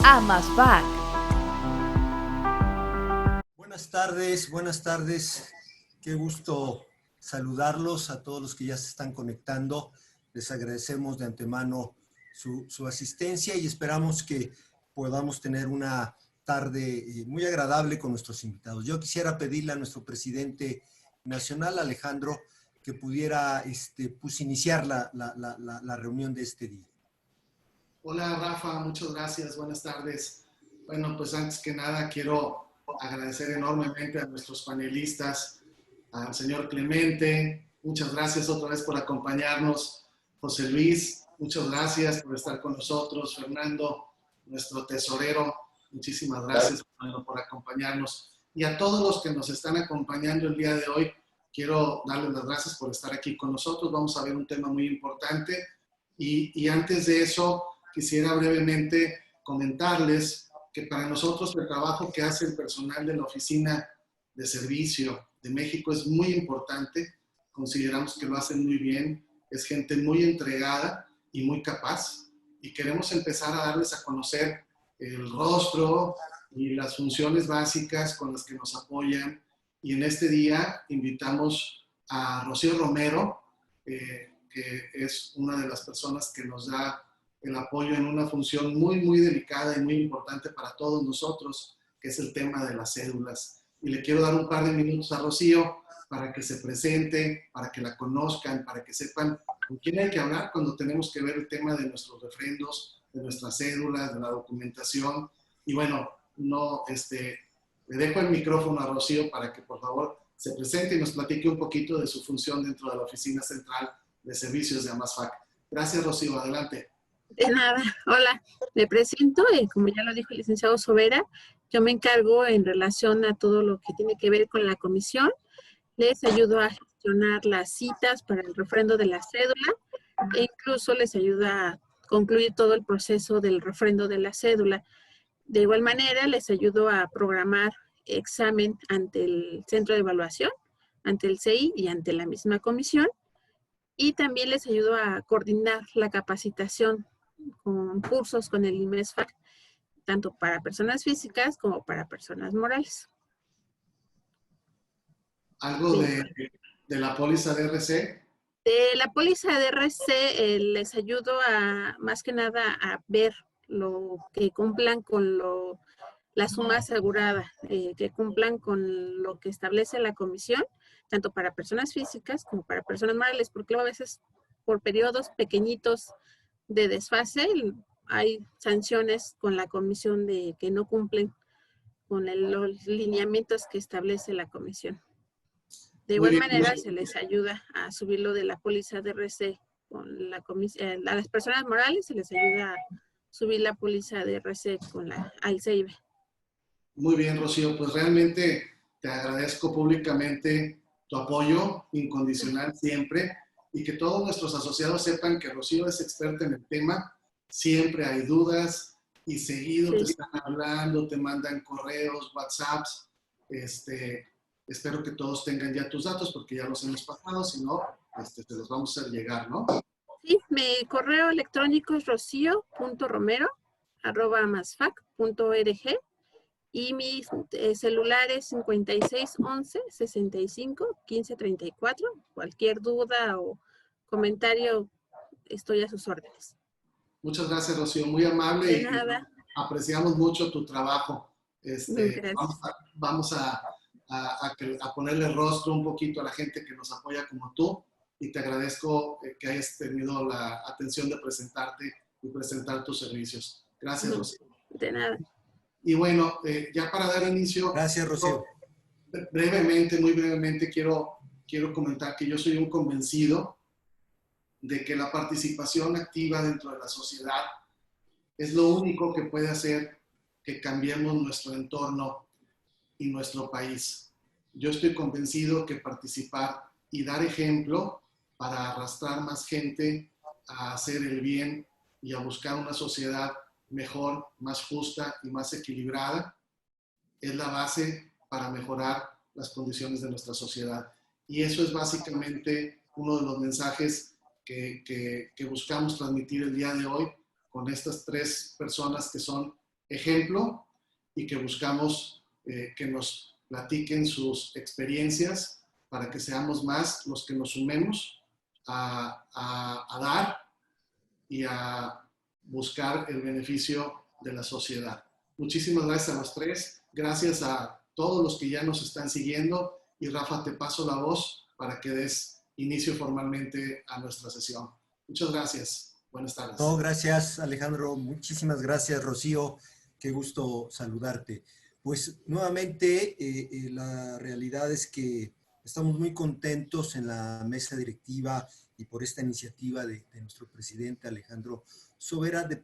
AMASFAC. Buenas tardes. Qué gusto saludarlos a todos los que ya se están conectando. Les agradecemos de antemano su asistencia y esperamos que podamos tener una tarde muy agradable con nuestros invitados. Yo quisiera pedirle a nuestro presidente nacional, Alejandro, que pudiera iniciar la reunión de este día. Hola Rafa, muchas gracias, buenas tardes. Bueno, pues antes que nada quiero agradecer enormemente a nuestros panelistas, al señor Clemente, muchas gracias otra vez por acompañarnos. José Luis, muchas gracias por estar con nosotros. Fernando, nuestro tesorero, muchísimas gracias por acompañarnos. Y a todos los que nos están acompañando el día de hoy, quiero darles las gracias por estar aquí con nosotros. Vamos a ver un tema muy importante y antes de eso quisiera brevemente comentarles que para nosotros el trabajo que hace el personal de la Oficina de Servicio de México es muy importante. Consideramos que lo hacen muy bien. Es gente muy entregada y muy capaz. Y queremos empezar a darles a conocer el rostro y las funciones básicas con las que nos apoyan. Y en este día invitamos a Rocío Romero, que es una de las personas que nos da el apoyo en una función muy delicada y muy importante para todos nosotros, que es el tema de las cédulas. Y le quiero dar un par de minutos a Rocío para que se presente, para que la conozcan, para que sepan con quién hay que hablar cuando tenemos que ver el tema de nuestros refrendos, de nuestras cédulas, de la documentación. Y bueno, le dejo el micrófono a Rocío para que por favor se presente y nos platique un poquito de su función dentro de la Oficina Central de Servicios de AMASFAC. Gracias, Rocío. Adelante. De nada. Hola, me presento, como ya lo dijo el licenciado Sobera, yo me encargo en relación a todo lo que tiene que ver con la comisión. Les ayudo a gestionar las citas para el refrendo de la cédula e incluso les ayuda a concluir todo el proceso del refrendo de la cédula. De igual manera, les ayudo a programar examen ante el centro de evaluación, ante el CEI y ante la misma comisión. Y también les ayudo a coordinar la capacitación con cursos con el IMESFAC, tanto para personas físicas como para personas morales. ¿Algo de la póliza de RC? De la póliza de RC les ayudo a, más que nada, a ver lo que cumplan con la suma asegurada, que cumplan con lo que establece la comisión, tanto para personas físicas como para personas morales, porque luego a veces por periodos pequeñitos de desfase hay sanciones con la comisión de que no cumplen con los lineamientos que establece la comisión. De igual manera se les ayuda a subirlo de la póliza de RC con la comisión, a las personas morales se les ayuda a subir la póliza de RC con al CEIBE. Muy bien, Rocío, pues realmente te agradezco públicamente tu apoyo incondicional siempre y que todos nuestros asociados sepan que Rocío es experta en el tema. Siempre hay dudas y seguido te están hablando, te mandan correos, WhatsApps. Espero que todos tengan ya tus datos porque ya los hemos pasado, si no, te los vamos a hacer llegar, ¿no? Sí, mi correo electrónico es rocio.romero@amasfac.org y mi celular es 5611-65-1534. Cualquier duda o comentario, estoy a sus órdenes. Muchas gracias, Rocío. Muy amable. De nada. Y apreciamos mucho tu trabajo. Gracias. Vamos a ponerle rostro un poquito a la gente que nos apoya como tú y te agradezco que hayas tenido la atención de presentarte y presentar tus servicios. Gracias, Rocío. De nada. Y bueno, ya para dar inicio... Gracias, Rocío. Muy brevemente, quiero comentar que yo soy un convencido de que la participación activa dentro de la sociedad es lo único que puede hacer que cambiemos nuestro entorno y nuestro país. Yo estoy convencido que participar y dar ejemplo para arrastrar más gente a hacer el bien y a buscar una sociedad mejor, más justa y más equilibrada es la base para mejorar las condiciones de nuestra sociedad. Y eso es básicamente uno de los mensajes que buscamos transmitir el día de hoy con estas tres personas que son ejemplo y que buscamos que nos platiquen sus experiencias para que seamos más los que nos sumemos a dar y a buscar el beneficio de la sociedad. Muchísimas gracias a los tres, gracias a todos los que ya nos están siguiendo y Rafa, te paso la voz para que des inicio formalmente a nuestra sesión. Muchas gracias. Buenas tardes. No, gracias Alejandro, muchísimas gracias Rocío, qué gusto saludarte. Pues nuevamente la realidad es que estamos muy contentos en la mesa directiva y por esta iniciativa de nuestro presidente Alejandro Sobera de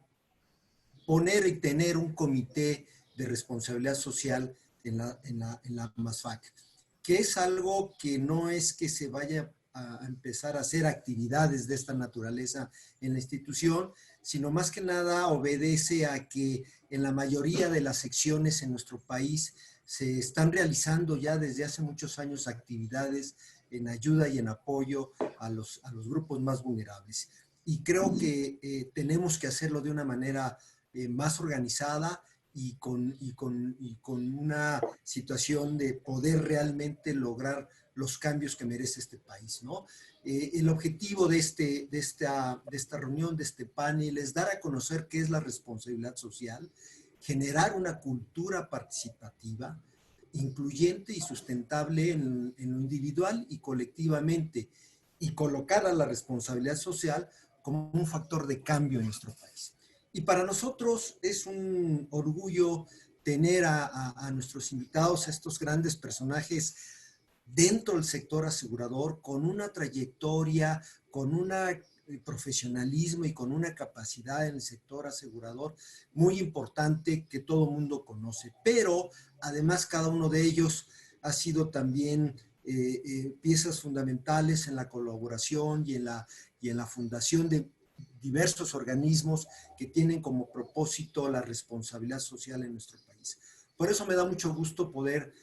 poner y tener un comité de responsabilidad social en la MASFAC, que es algo que no es que se vaya a empezar a hacer actividades de esta naturaleza en la institución, sino más que nada obedece a que en la mayoría de las secciones en nuestro país se están realizando ya desde hace muchos años actividades en ayuda y en apoyo a los grupos más vulnerables. Y creo que tenemos que hacerlo de una manera más organizada y con una situación de poder realmente lograr los cambios que merece este país, ¿no? El objetivo de esta reunión, de este panel, es dar a conocer qué es la responsabilidad social, generar una cultura participativa, incluyente y sustentable en lo individual y colectivamente, y colocar a la responsabilidad social como un factor de cambio en nuestro país. Y para nosotros es un orgullo tener a nuestros invitados, a estos grandes personajes dentro del sector asegurador, con una trayectoria, con un profesionalismo y con una capacidad en el sector asegurador muy importante que todo el mundo conoce. Pero además cada uno de ellos ha sido también piezas fundamentales en la colaboración y en la fundación de diversos organismos que tienen como propósito la responsabilidad social en nuestro país. Por eso me da mucho gusto poder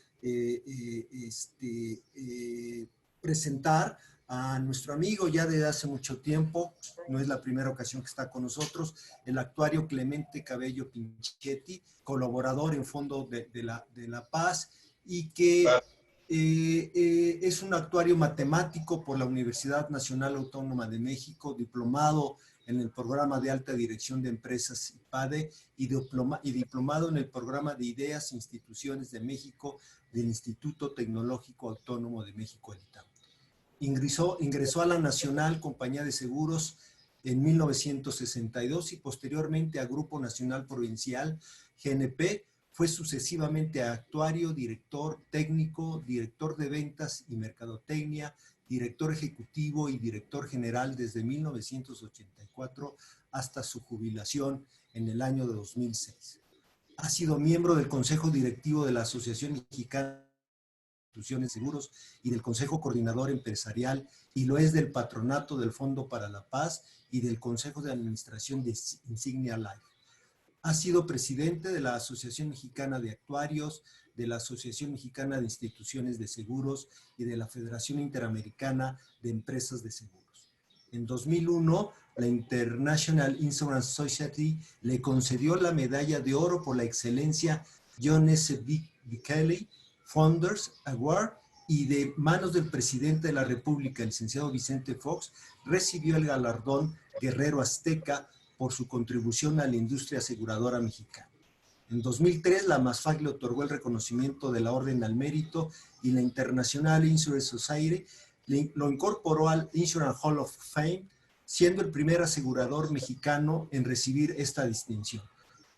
presentar a nuestro amigo ya desde hace mucho tiempo, no es la primera ocasión que está con nosotros, el actuario Clemente Cabello Pinchetti, colaborador en Fondo de la Paz y que es un actuario matemático por la Universidad Nacional Autónoma de México, diplomado en el programa de alta dirección de empresas IPADE y diplomado en el programa de ideas e instituciones de México del Instituto Tecnológico Autónomo de México, el ITAM. Ingresó a la Nacional Compañía de Seguros en 1962 y posteriormente a Grupo Nacional Provincial, GNP. Fue sucesivamente actuario, director técnico, director de ventas y mercadotecnia, director ejecutivo y director general desde 1984 hasta su jubilación en el año de 2006. Ha sido miembro del Consejo Directivo de la Asociación Mexicana de Instituciones de Seguros y del Consejo Coordinador Empresarial, y lo es del Patronato del Fondo para la Paz y del Consejo de Administración de Insignia Life. Ha sido presidente de la Asociación Mexicana de Actuarios, de la Asociación Mexicana de Instituciones de Seguros y de la Federación Interamericana de Empresas de Seguros. En 2001, la International Insurance Society le concedió la medalla de oro por la excelencia John S. Bickley Founders Award, y de manos del presidente de la República, el licenciado Vicente Fox, recibió el galardón Guerrero Azteca por su contribución a la industria aseguradora mexicana. En 2003, la MASFAC le otorgó el reconocimiento de la Orden al Mérito y la International Insurance Society lo incorporó al Insurance Hall of Fame, siendo el primer asegurador mexicano en recibir esta distinción.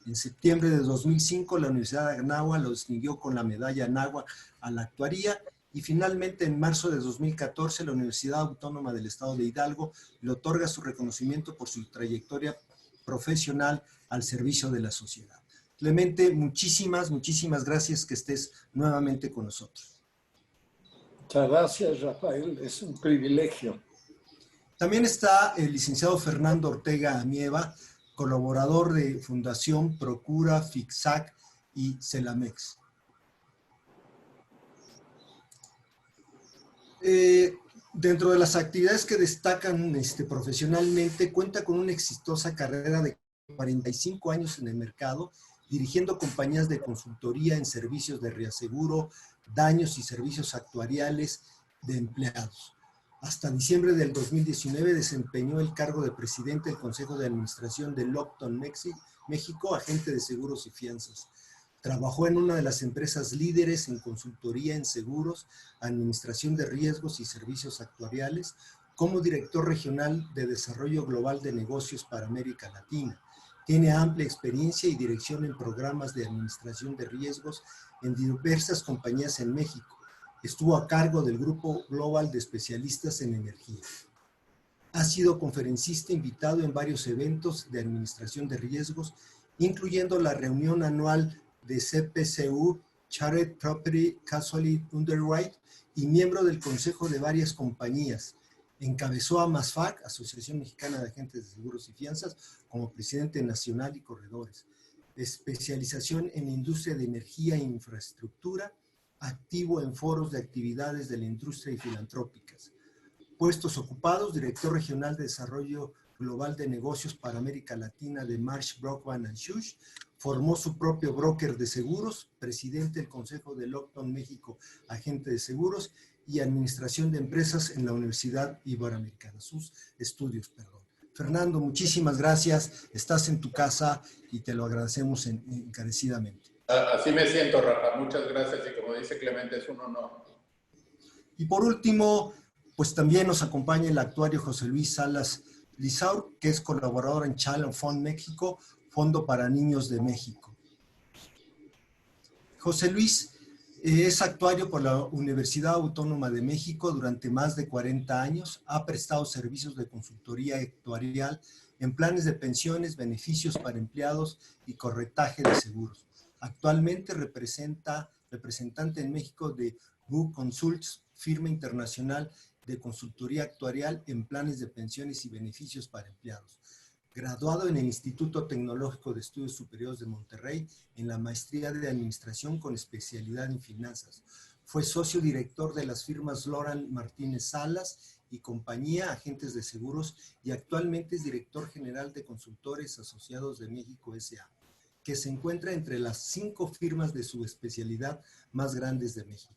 En septiembre de 2005, la Universidad de Anáhuac lo distinguió con la medalla Anáhuac a la actuaría, y finalmente en marzo de 2014 la Universidad Autónoma del Estado de Hidalgo le otorga su reconocimiento por su trayectoria profesional al servicio de la sociedad. Clemente, muchísimas gracias que estés nuevamente con nosotros. Muchas gracias, Rafael, es un privilegio. También está el licenciado Fernando Ortega Amieva, colaborador de Fundación Procura, FICSAC y CELAMEX. Dentro de las actividades que destacan profesionalmente, cuenta con una exitosa carrera de 45 años en el mercado dirigiendo compañías de consultoría en servicios de reaseguro, daños y servicios actuariales de empleados. Hasta diciembre del 2019 desempeñó el cargo de presidente del Consejo de Administración de Lockton México, agente de seguros y fianzas. Trabajó en una de las empresas líderes en consultoría en seguros, administración de riesgos y servicios actuariales, como director regional de desarrollo global de negocios para América Latina. Tiene amplia experiencia y dirección en programas de administración de riesgos en diversas compañías en México. Estuvo a cargo del Grupo Global de Especialistas en Energía. Ha sido conferencista invitado en varios eventos de administración de riesgos, incluyendo la reunión anual de CPCU, Chartered Property Casualty Underwrite, y miembro del consejo de varias compañías. Encabezó a MASFAC, Asociación Mexicana de Agentes de Seguros y Fianzas, como presidente nacional y corredores. Especialización en industria de energía e infraestructura, activo en foros de actividades de la industria y filantrópicas. Puestos ocupados, director regional de desarrollo global de negocios para América Latina de Marsh, Brockman & Schuch. Formó su propio broker de seguros, presidente del Consejo de Lockton México, agente de seguros, y administración de empresas en la Universidad Iberoamericana, sus estudios, perdón. Fernando, muchísimas gracias, estás en tu casa y te lo agradecemos encarecidamente. Así me siento, Rafa, muchas gracias, y como dice Clemente, es un honor. Y por último, pues también nos acompaña el actuario José Luis Salas Lizaur, que es colaborador en Child Fund México, Fondo para Niños de México. José Luis es actuario por la Universidad Autónoma de México durante más de 40 años. Ha prestado servicios de consultoría actuarial en planes de pensiones, beneficios para empleados y corretaje de seguros. Actualmente representante en México de Gu Consults, firma internacional de consultoría actuarial en planes de pensiones y beneficios para empleados. Graduado en el Instituto Tecnológico de Estudios Superiores de Monterrey en la maestría de Administración con especialidad en finanzas. Fue socio director de las firmas Loran Martínez Salas y compañía, agentes de seguros, y actualmente es director general de Consultores Asociados de México S.A., que se encuentra entre las 5 firmas de su especialidad más grandes de México.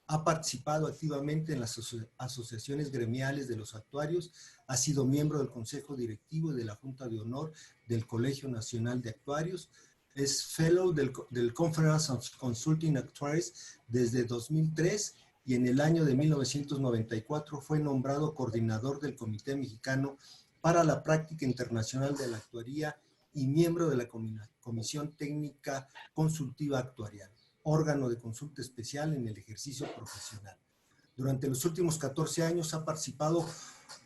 Ha participado activamente en las asociaciones gremiales de los actuarios, ha sido miembro del Consejo Directivo y de la Junta de Honor del Colegio Nacional de Actuarios, es Fellow del Conference of Consulting Actuaries desde 2003 y en el año de 1994 fue nombrado coordinador del Comité Mexicano para la Práctica Internacional de la Actuaría y miembro de la Comisión Técnica Consultiva Actuarial, órgano de consulta especial en el ejercicio profesional. Durante los últimos 14 años ha participado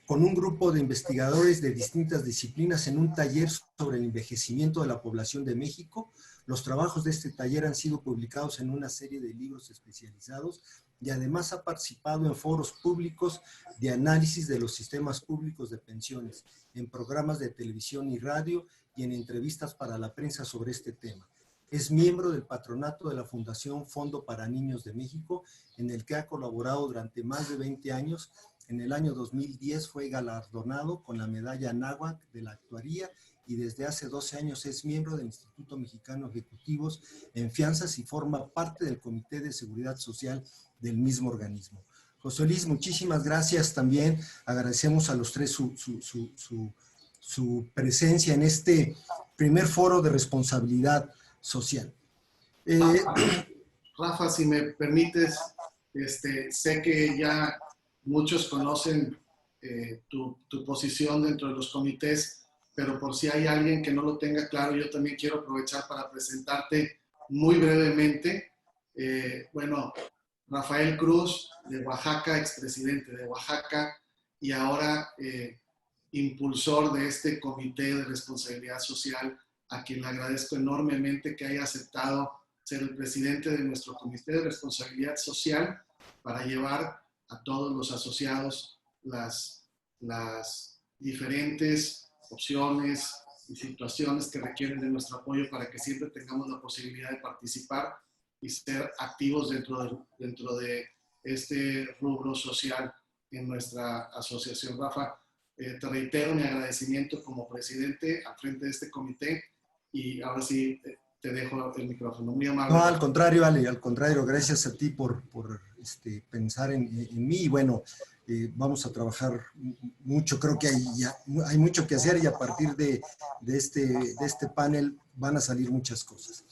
con un grupo de investigadores de distintas disciplinas en un taller sobre el envejecimiento de la población de México. Los trabajos de este taller han sido publicados en una serie de libros especializados y además ha participado en foros públicos de análisis de los sistemas públicos de pensiones, en programas de televisión y radio y en entrevistas para la prensa sobre este tema. Es miembro del patronato de la Fundación Fondo para Niños de México, en el que ha colaborado durante más de 20 años. En el año 2010 fue galardonado con la medalla Anáhuac de la Actuaría y desde hace 12 años es miembro del Instituto Mexicano de Ejecutivos en Fianzas y forma parte del Comité de Seguridad Social del mismo organismo. José Luis, muchísimas gracias también. Agradecemos a los tres su presencia en este primer foro de responsabilidad social. Rafa, si me permites, sé que ya muchos conocen tu posición dentro de los comités, pero por si hay alguien que no lo tenga claro, yo también quiero aprovechar para presentarte muy brevemente. Bueno, Rafael Cruz, de Oaxaca, expresidente de Oaxaca, y ahora impulsor de este comité de responsabilidad social, a quien le agradezco enormemente que haya aceptado ser el presidente de nuestro comité de responsabilidad social para llevar a todos los asociados las diferentes opciones y situaciones que requieren de nuestro apoyo para que siempre tengamos la posibilidad de participar y ser activos dentro de este rubro social en nuestra asociación. Rafa, te reitero mi agradecimiento como presidente al frente de este comité y ahora sí te dejo el micrófono. Muy amable. No, al contrario, Ale, al contrario, gracias a ti por pensar en mí. Y bueno, vamos a trabajar mucho, creo que hay mucho que hacer y a partir de este panel van a salir muchas cosas.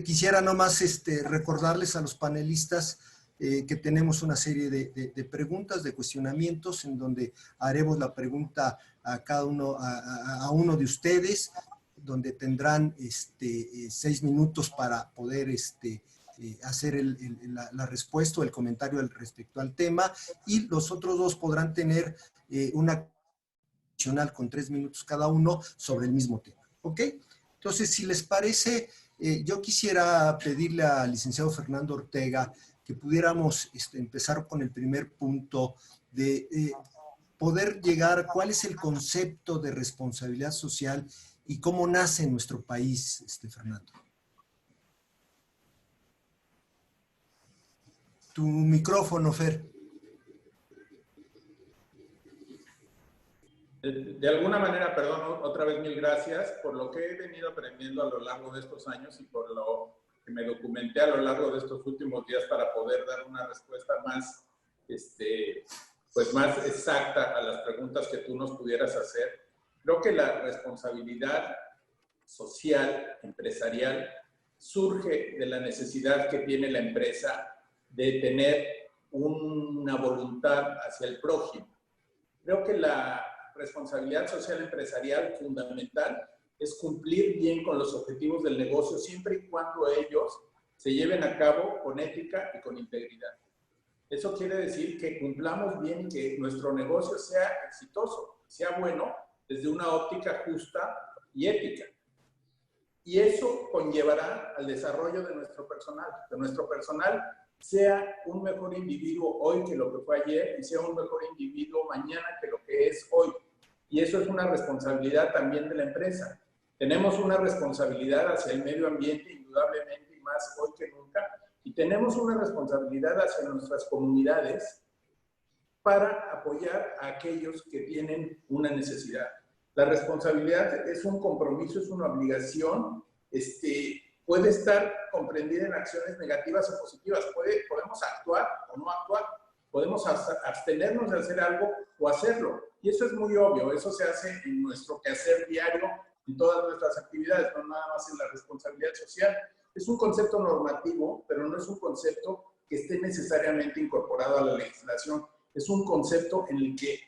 Quisiera nomás recordarles a los panelistas que tenemos una serie de preguntas, de cuestionamientos, en donde haremos la pregunta a cada uno, a uno de ustedes, donde tendrán 6 minutos para poder hacer la respuesta o el comentario respecto al tema, y los otros dos podrán tener una adicional con 3 minutos cada uno sobre el mismo tema. ¿Ok? Entonces, si les parece, yo quisiera pedirle al licenciado Fernando Ortega que pudiéramos empezar con el primer punto de poder llegar, cuál es el concepto de responsabilidad social y cómo nace en nuestro país, Fernando. Tu micrófono, Fer. De alguna manera, perdón, otra vez mil gracias por lo que he venido aprendiendo a lo largo de estos años y por lo que me documenté a lo largo de estos últimos días para poder dar una respuesta más, pues más exacta a las preguntas que tú nos pudieras hacer. Creo que la responsabilidad social, empresarial, surge de la necesidad que tiene la empresa de tener una voluntad hacia el prójimo. Creo que la responsabilidad social empresarial fundamental es cumplir bien con los objetivos del negocio siempre y cuando ellos se lleven a cabo con ética y con integridad. Eso quiere decir que cumplamos bien y que nuestro negocio sea exitoso, sea bueno desde una óptica justa y ética. Y eso conllevará al desarrollo de nuestro personal, que nuestro personal sea un mejor individuo hoy que lo que fue ayer y sea un mejor individuo mañana que lo que es hoy. Y eso es una responsabilidad también de la empresa. Tenemos una responsabilidad hacia el medio ambiente, indudablemente, y más hoy que nunca. Y tenemos una responsabilidad hacia nuestras comunidades para apoyar a aquellos que tienen una necesidad. La responsabilidad es un compromiso, es una obligación, puede estar comprendida en acciones negativas o positivas. Podemos actuar o no actuar, podemos abstenernos de hacer algo o hacerlo. Y eso es muy obvio, eso se hace en nuestro quehacer diario, en todas nuestras actividades, no nada más en la responsabilidad social. Es un concepto normativo, pero no es un concepto que esté necesariamente incorporado a la legislación. Es un concepto en el que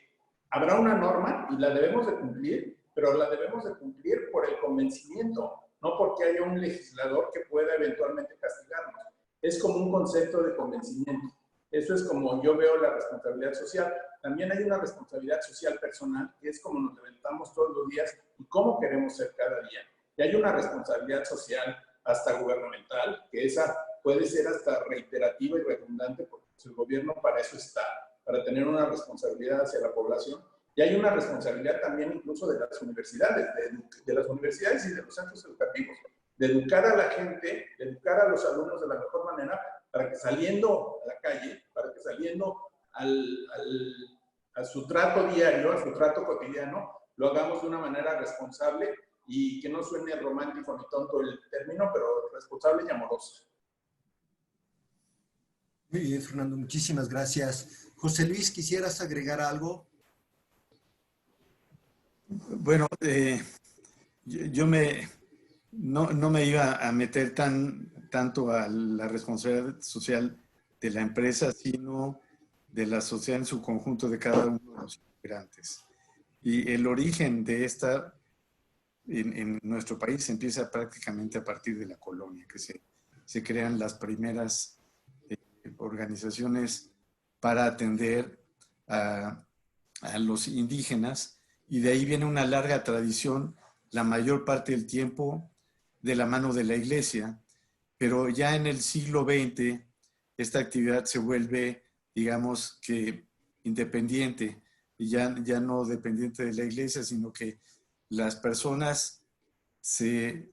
habrá una norma y la debemos de cumplir, pero la debemos de cumplir por el convencimiento, no porque haya un legislador que pueda eventualmente castigarnos. Es como un concepto de convencimiento. Eso es como yo veo la responsabilidad social. También hay una responsabilidad social personal, que es como nos levantamos todos los días y cómo queremos ser cada día. Y hay una responsabilidad social hasta gubernamental, que esa puede ser hasta reiterativa y redundante, porque el gobierno para eso está, para tener una responsabilidad hacia la población. Y hay una responsabilidad también incluso de las universidades, de las universidades y de los centros educativos, de educar a la gente, de educar a los alumnos de la mejor manera, para que saliendo a la calle, para que saliendo a su trato diario, a su trato cotidiano, lo hagamos de una manera responsable y que no suene romántico ni tonto el término, pero responsable y amoroso. Muy bien, Fernando, muchísimas gracias. José Luis, ¿quisieras agregar algo? Bueno, yo no me iba a meter tanto a la responsabilidad social de la empresa, sino de la sociedad en su conjunto, de cada uno de los integrantes. Y el origen de esta en nuestro país empieza prácticamente a partir de la colonia, que se crean las primeras organizaciones para atender a los indígenas, y de ahí viene una larga tradición, la mayor parte del tiempo de la mano de la iglesia, pero ya en el siglo XX esta actividad se vuelve, digamos que independiente, y ya no dependiente de la iglesia, sino que las personas se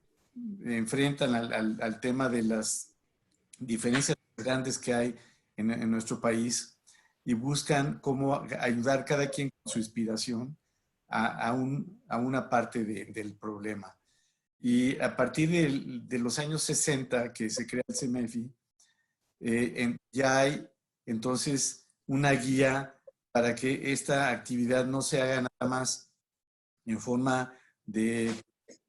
enfrentan al tema de las diferencias grandes que hay en nuestro país y buscan cómo ayudar cada quien con su inspiración a una parte del problema. Y a partir de los años 60 que se crea el CEMEFI, ya hay entonces una guía para que esta actividad no se haga nada más en forma de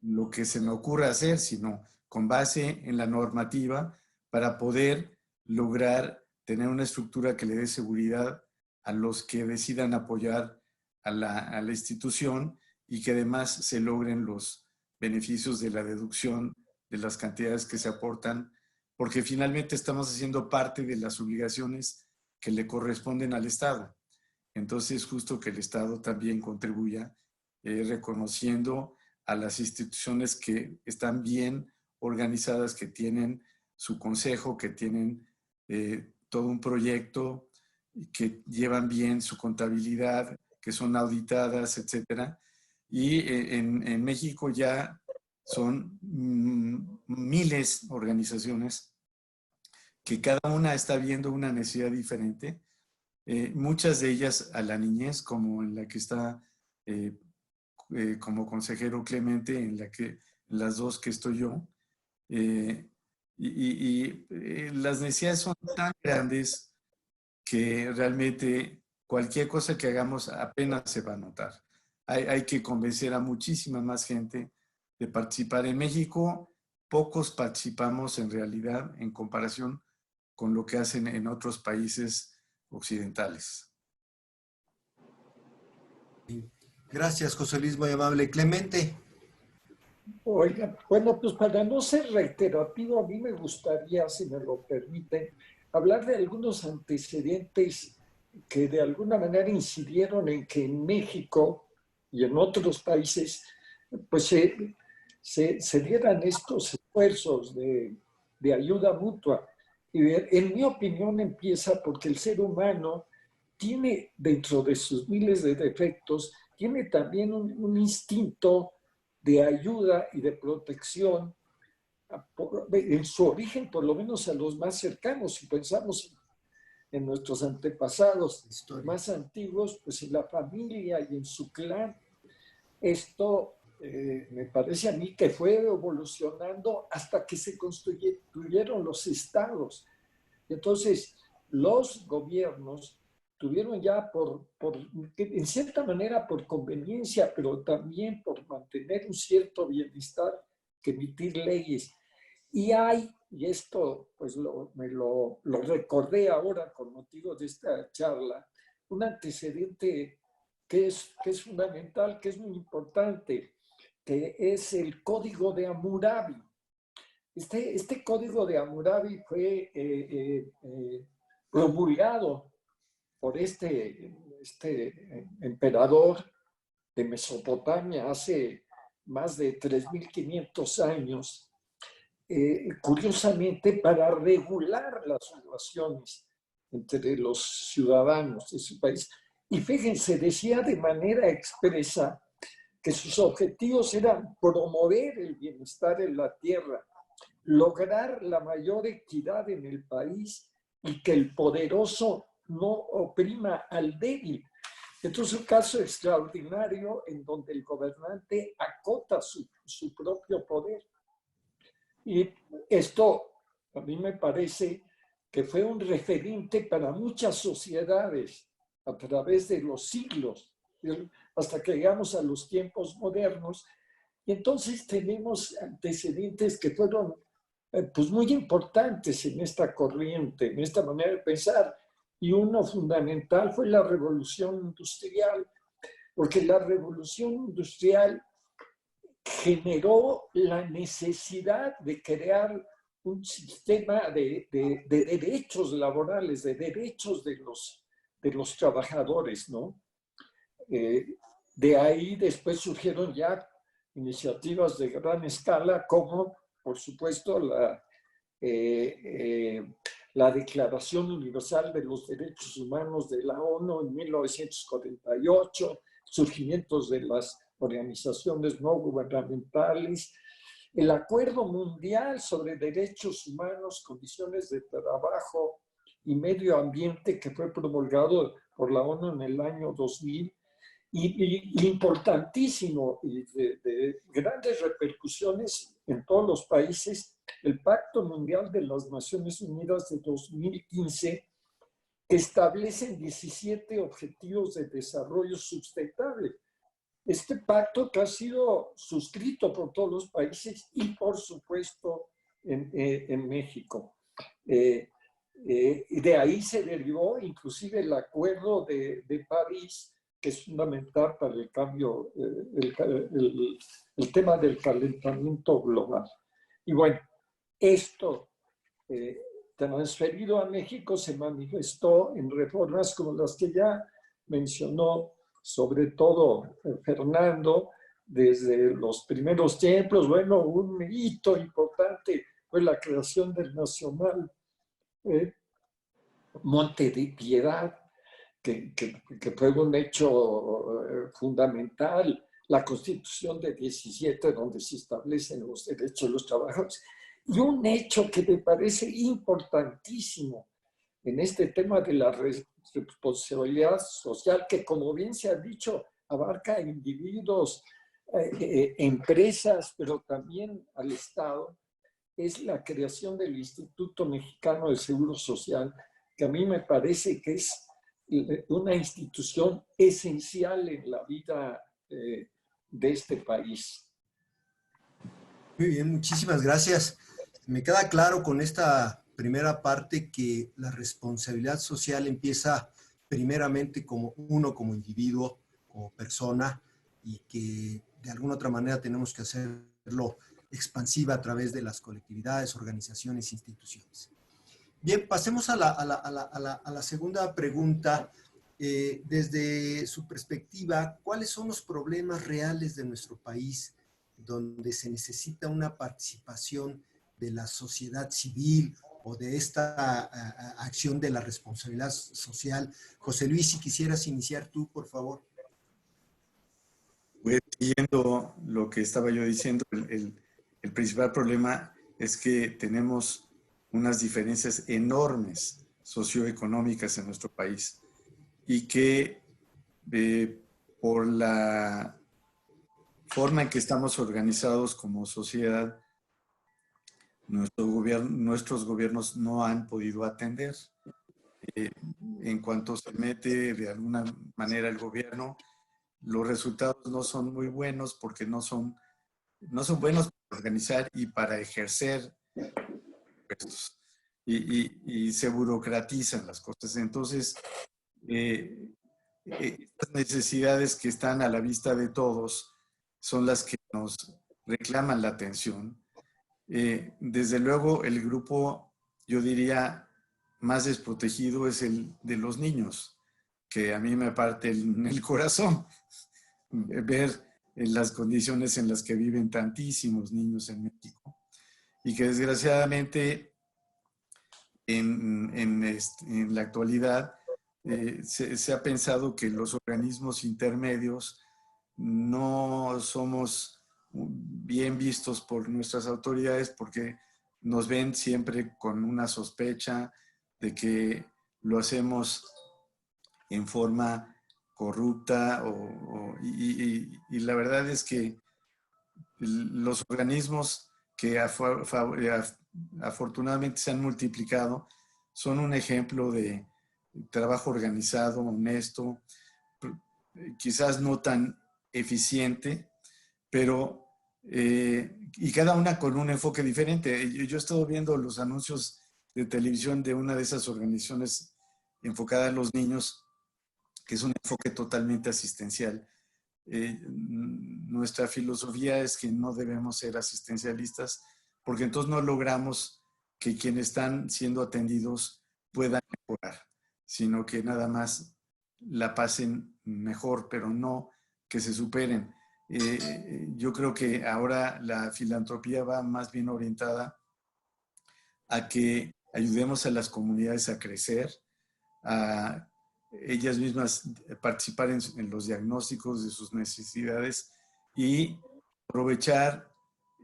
lo que se me ocurra hacer, sino con base en la normativa para poder lograr tener una estructura que le dé seguridad a los que decidan apoyar a la institución y que además se logren los beneficios de la deducción de las cantidades que se aportan, porque finalmente estamos haciendo parte de las obligaciones que le corresponden al Estado. Entonces, justo que el Estado también contribuya reconociendo a las instituciones que están bien organizadas, que tienen su consejo, que tienen todo un proyecto, que llevan bien su contabilidad, que son auditadas, etcétera. Y en México ya son miles de organizaciones que cada una está viendo una necesidad diferente. Muchas de ellas a la niñez, como en la que está como consejero Clemente, en las dos que estoy yo. Las necesidades son tan grandes que realmente cualquier cosa que hagamos apenas se va a notar. Hay que convencer a muchísima más gente de participar. En México, pocos participamos en realidad en comparación con lo que hacen en otros países occidentales. Gracias, José Luis, muy amable. Clemente. Oiga, bueno, pues para no ser reiterativo, a mí me gustaría, si me lo permiten, hablar de algunos antecedentes que de alguna manera incidieron en que en México y en otros países pues se dieran estos esfuerzos de ayuda mutua. Y en mi opinión empieza porque el ser humano tiene, dentro de sus miles de defectos, tiene también un instinto de ayuda y de protección en su origen, por lo menos a los más cercanos. Si pensamos en nuestros antepasados más antiguos, pues en la familia y en su clan, esto me parece a mí que fue evolucionando hasta que se construyeron los estados. Entonces, los gobiernos tuvieron ya en cierta manera por conveniencia, pero también por mantener un cierto bienestar, que emitir leyes. Y esto pues me lo recordé ahora con motivo de esta charla, un antecedente que es fundamental, que es muy importante, que es el Código de Hammurabi. Este Código de Hammurabi fue promulgado por este emperador de Mesopotamia hace más de 3.500 años, curiosamente para regular las relaciones entre los ciudadanos de su país. Y fíjense, decía de manera expresa que sus objetivos eran promover el bienestar en la tierra, lograr la mayor equidad en el país y que el poderoso no oprima al débil. Esto es un caso extraordinario en donde el gobernante acota su propio poder. Y esto a mí me parece que fue un referente para muchas sociedades a través de los siglos, hasta que llegamos a los tiempos modernos. Y entonces tenemos antecedentes que fueron pues muy importantes en esta corriente, en esta manera de pensar. Y uno fundamental fue la revolución industrial, porque la revolución industrial generó la necesidad de crear un sistema de derechos laborales, de derechos de los trabajadores, ¿no? De ahí después surgieron ya iniciativas de gran escala, como, por supuesto, la Declaración Universal de los Derechos Humanos de la ONU en 1948, surgimientos de las organizaciones no gubernamentales, el Acuerdo Mundial sobre Derechos Humanos, Condiciones de Trabajo y Medio Ambiente, que fue promulgado por la ONU en el año 2000, y importantísimo y de grandes repercusiones en todos los países, el Pacto Mundial de las Naciones Unidas de 2015, que establece 17 objetivos de desarrollo sustentable. Este pacto que ha sido suscrito por todos los países y, por supuesto, en México. De ahí se derivó inclusive el Acuerdo de París, que es fundamental para el cambio, el tema del calentamiento global. Y bueno, esto transferido a México se manifestó en reformas como las que ya mencionó, sobre todo Fernando, desde los primeros tiempos. Bueno, un hito importante fue la creación del Nacional Monte de Piedad, que fue un hecho fundamental, la Constitución de 17, donde se establecen los derechos de los trabajadores, y un hecho que me parece importantísimo en este tema de la responsabilidad social, que, como bien se ha dicho, abarca a individuos, empresas, pero también al Estado, es la creación del Instituto Mexicano de Seguro Social, que a mí me parece que es una institución esencial en la vida de este país. Muy bien, muchísimas gracias. Me queda claro con esta primera parte que la responsabilidad social empieza primeramente como uno, como individuo, como persona, y que de alguna otra manera tenemos que hacerlo expansiva a través de las colectividades, organizaciones, instituciones. Bien, pasemos a la segunda pregunta. Desde su perspectiva, ¿cuáles son los problemas reales de nuestro país donde se necesita una participación de la sociedad civil o de esta acción de la responsabilidad social? José Luis, si quisieras iniciar tú, por favor. Pues, siguiendo lo que estaba yo diciendo, el principal problema es que tenemos unas diferencias enormes socioeconómicas en nuestro país y que por la forma en que estamos organizados como sociedad, nuestros gobiernos no han podido atender. En cuanto se mete de alguna manera el gobierno, los resultados no son muy buenos porque no son buenos para organizar y para ejercer puestos. Y se burocratizan las cosas. Entonces, estas necesidades que están a la vista de todos son las que nos reclaman la atención. Desde luego, el grupo, yo diría, más desprotegido es el de los niños, que a mí me parte el corazón ver las condiciones en las que viven tantísimos niños en México y que desgraciadamente en la actualidad se ha pensado que los organismos intermedios no somos bien vistos por nuestras autoridades porque nos ven siempre con una sospecha de que lo hacemos en forma corrupta y la verdad es que los organismos que afortunadamente se han multiplicado son un ejemplo de trabajo organizado, honesto, quizás no tan eficiente, pero y cada una con un enfoque diferente. Yo he estado viendo los anuncios de televisión de una de esas organizaciones enfocada en los niños, que es un enfoque totalmente asistencial. Nuestra filosofía es que no debemos ser asistencialistas porque entonces no logramos que quienes están siendo atendidos puedan mejorar, sino que nada más la pasen mejor, pero no que se superen. Yo creo que ahora la filantropía va más bien orientada a que ayudemos a las comunidades a crecer, a ellas mismas participar en los diagnósticos de sus necesidades y aprovechar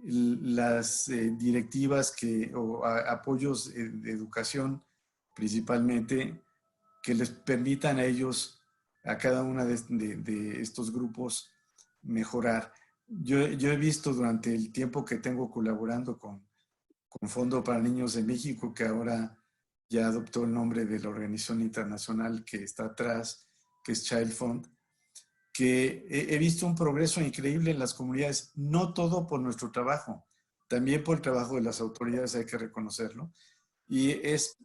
las directivas o apoyos de educación principalmente que les permitan a ellos a cada uno de estos grupos mejorar. Yo he visto durante el tiempo que tengo colaborando con Fondo para Niños de México, que ahora ya adoptó el nombre de la organización internacional que está atrás, que es Child Fund, que he visto un progreso increíble en las comunidades, no todo por nuestro trabajo, también por el trabajo de las autoridades, hay que reconocerlo. Y es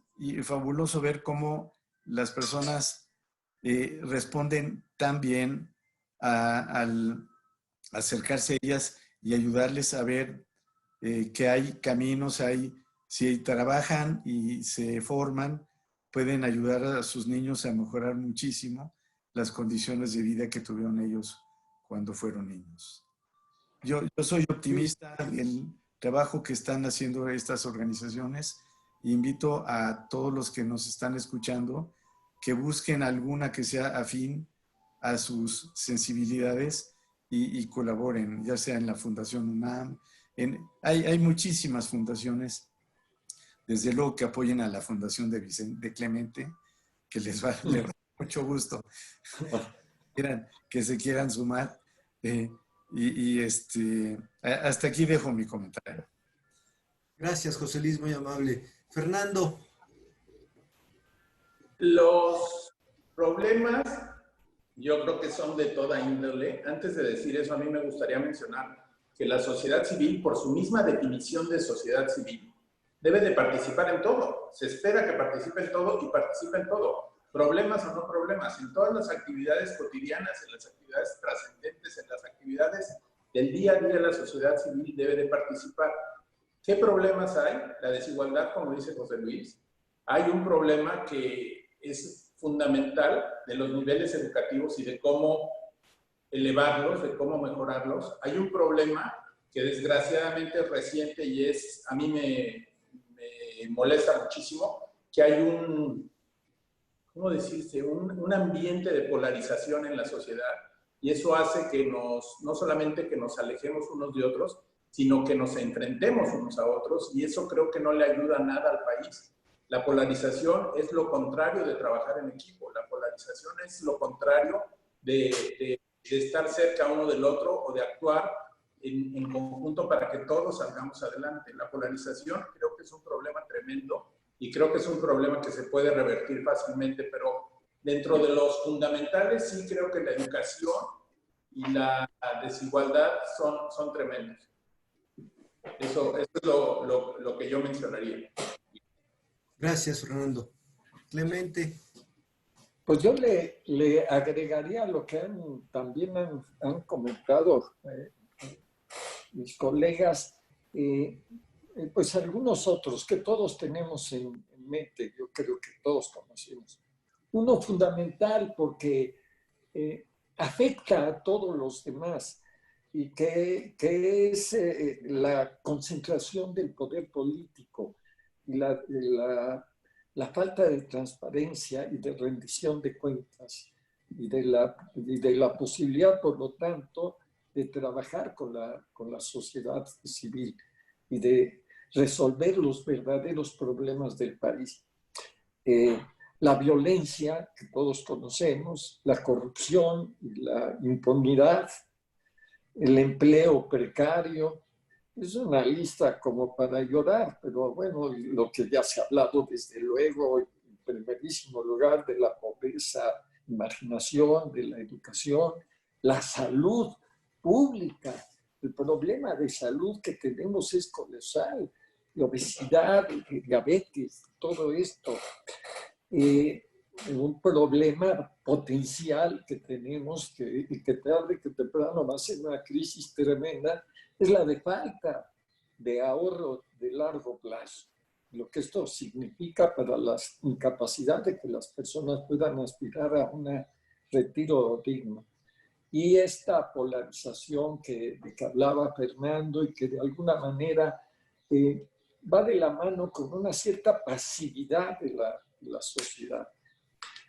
fabuloso ver cómo las personas responden tan bien al acercarse a ellas y ayudarles a ver que hay caminos, si trabajan y se forman, pueden ayudar a sus niños a mejorar muchísimo las condiciones de vida que tuvieron ellos cuando fueron niños. Yo soy optimista del trabajo que están haciendo estas organizaciones. Invito a todos los que nos están escuchando que busquen alguna que sea afín a sus sensibilidades y colaboren, ya sea en la Fundación UNAM. Hay muchísimas fundaciones, desde luego que apoyen a la Fundación de Clemente, que les va a dar mucho gusto que se quieran sumar. Hasta aquí dejo mi comentario. Gracias, José Luis, muy amable. Fernando. Los problemas yo creo que son de toda índole. Antes de decir eso, a mí me gustaría mencionar que la sociedad civil, por su misma definición de sociedad civil, debe de participar en todo. Se espera que participe en todo y participe en todo. Problemas o no problemas, en todas las actividades cotidianas, en las actividades trascendentes, en las actividades del día a día, la sociedad civil debe de participar. ¿Qué problemas hay? La desigualdad, como dice José Luis. Hay un problema que es fundamental de los niveles educativos y de cómo elevarlos, de cómo mejorarlos. Hay un problema que desgraciadamente es reciente y a mí me molesta muchísimo, que hay un ambiente de polarización en la sociedad, y eso hace que no solamente que nos alejemos unos de otros, sino que nos enfrentemos unos a otros, y eso creo que no le ayuda nada al país. La polarización es lo contrario de trabajar en equipo, la polarización es lo contrario de estar cerca uno del otro o de actuar en conjunto para que todos salgamos adelante. La polarización creo que es un problema tremendo y creo que es un problema que se puede revertir fácilmente, pero dentro de los fundamentales sí creo que la educación y la desigualdad son tremendos. Eso es lo que yo mencionaría. Gracias, Fernando. Clemente. Pues yo le agregaría lo que también han comentado mis colegas, pues algunos otros que todos tenemos en mente, yo creo que todos conocemos. Uno fundamental porque afecta a todos los demás y que es la concentración del poder político y la falta de transparencia y de rendición de cuentas y de la posibilidad, por lo tanto, de trabajar con la sociedad civil y de resolver los verdaderos problemas del país. La violencia que todos conocemos, la corrupción y la impunidad, el empleo precario. Es una lista como para llorar, pero bueno, lo que ya se ha hablado desde luego, en primerísimo lugar, de la pobreza, marginación, de la educación, la salud pública. El problema de salud que tenemos es colosal, la obesidad, diabetes, todo esto. Un problema potencial que tenemos y que tarde que temprano va a ser una crisis tremenda, es la de falta de ahorro de largo plazo. Lo que esto significa para la incapacidad de que las personas puedan aspirar a un retiro digno. Y esta polarización de que hablaba Fernando y que de alguna manera va de la mano con una cierta pasividad de la sociedad.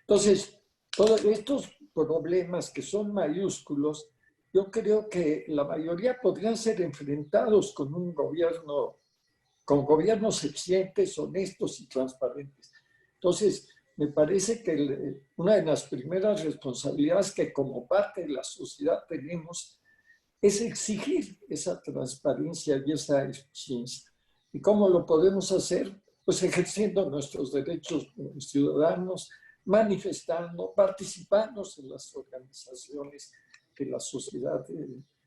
Entonces, todos estos problemas que son mayúsculos, yo creo que la mayoría podrían ser enfrentados con con gobiernos eficientes, honestos y transparentes. Entonces, me parece que una de las primeras responsabilidades que como parte de la sociedad tenemos es exigir esa transparencia y esa eficiencia. ¿Y cómo lo podemos hacer? Pues ejerciendo nuestros derechos ciudadanos, manifestando, participando en las organizaciones de la sociedad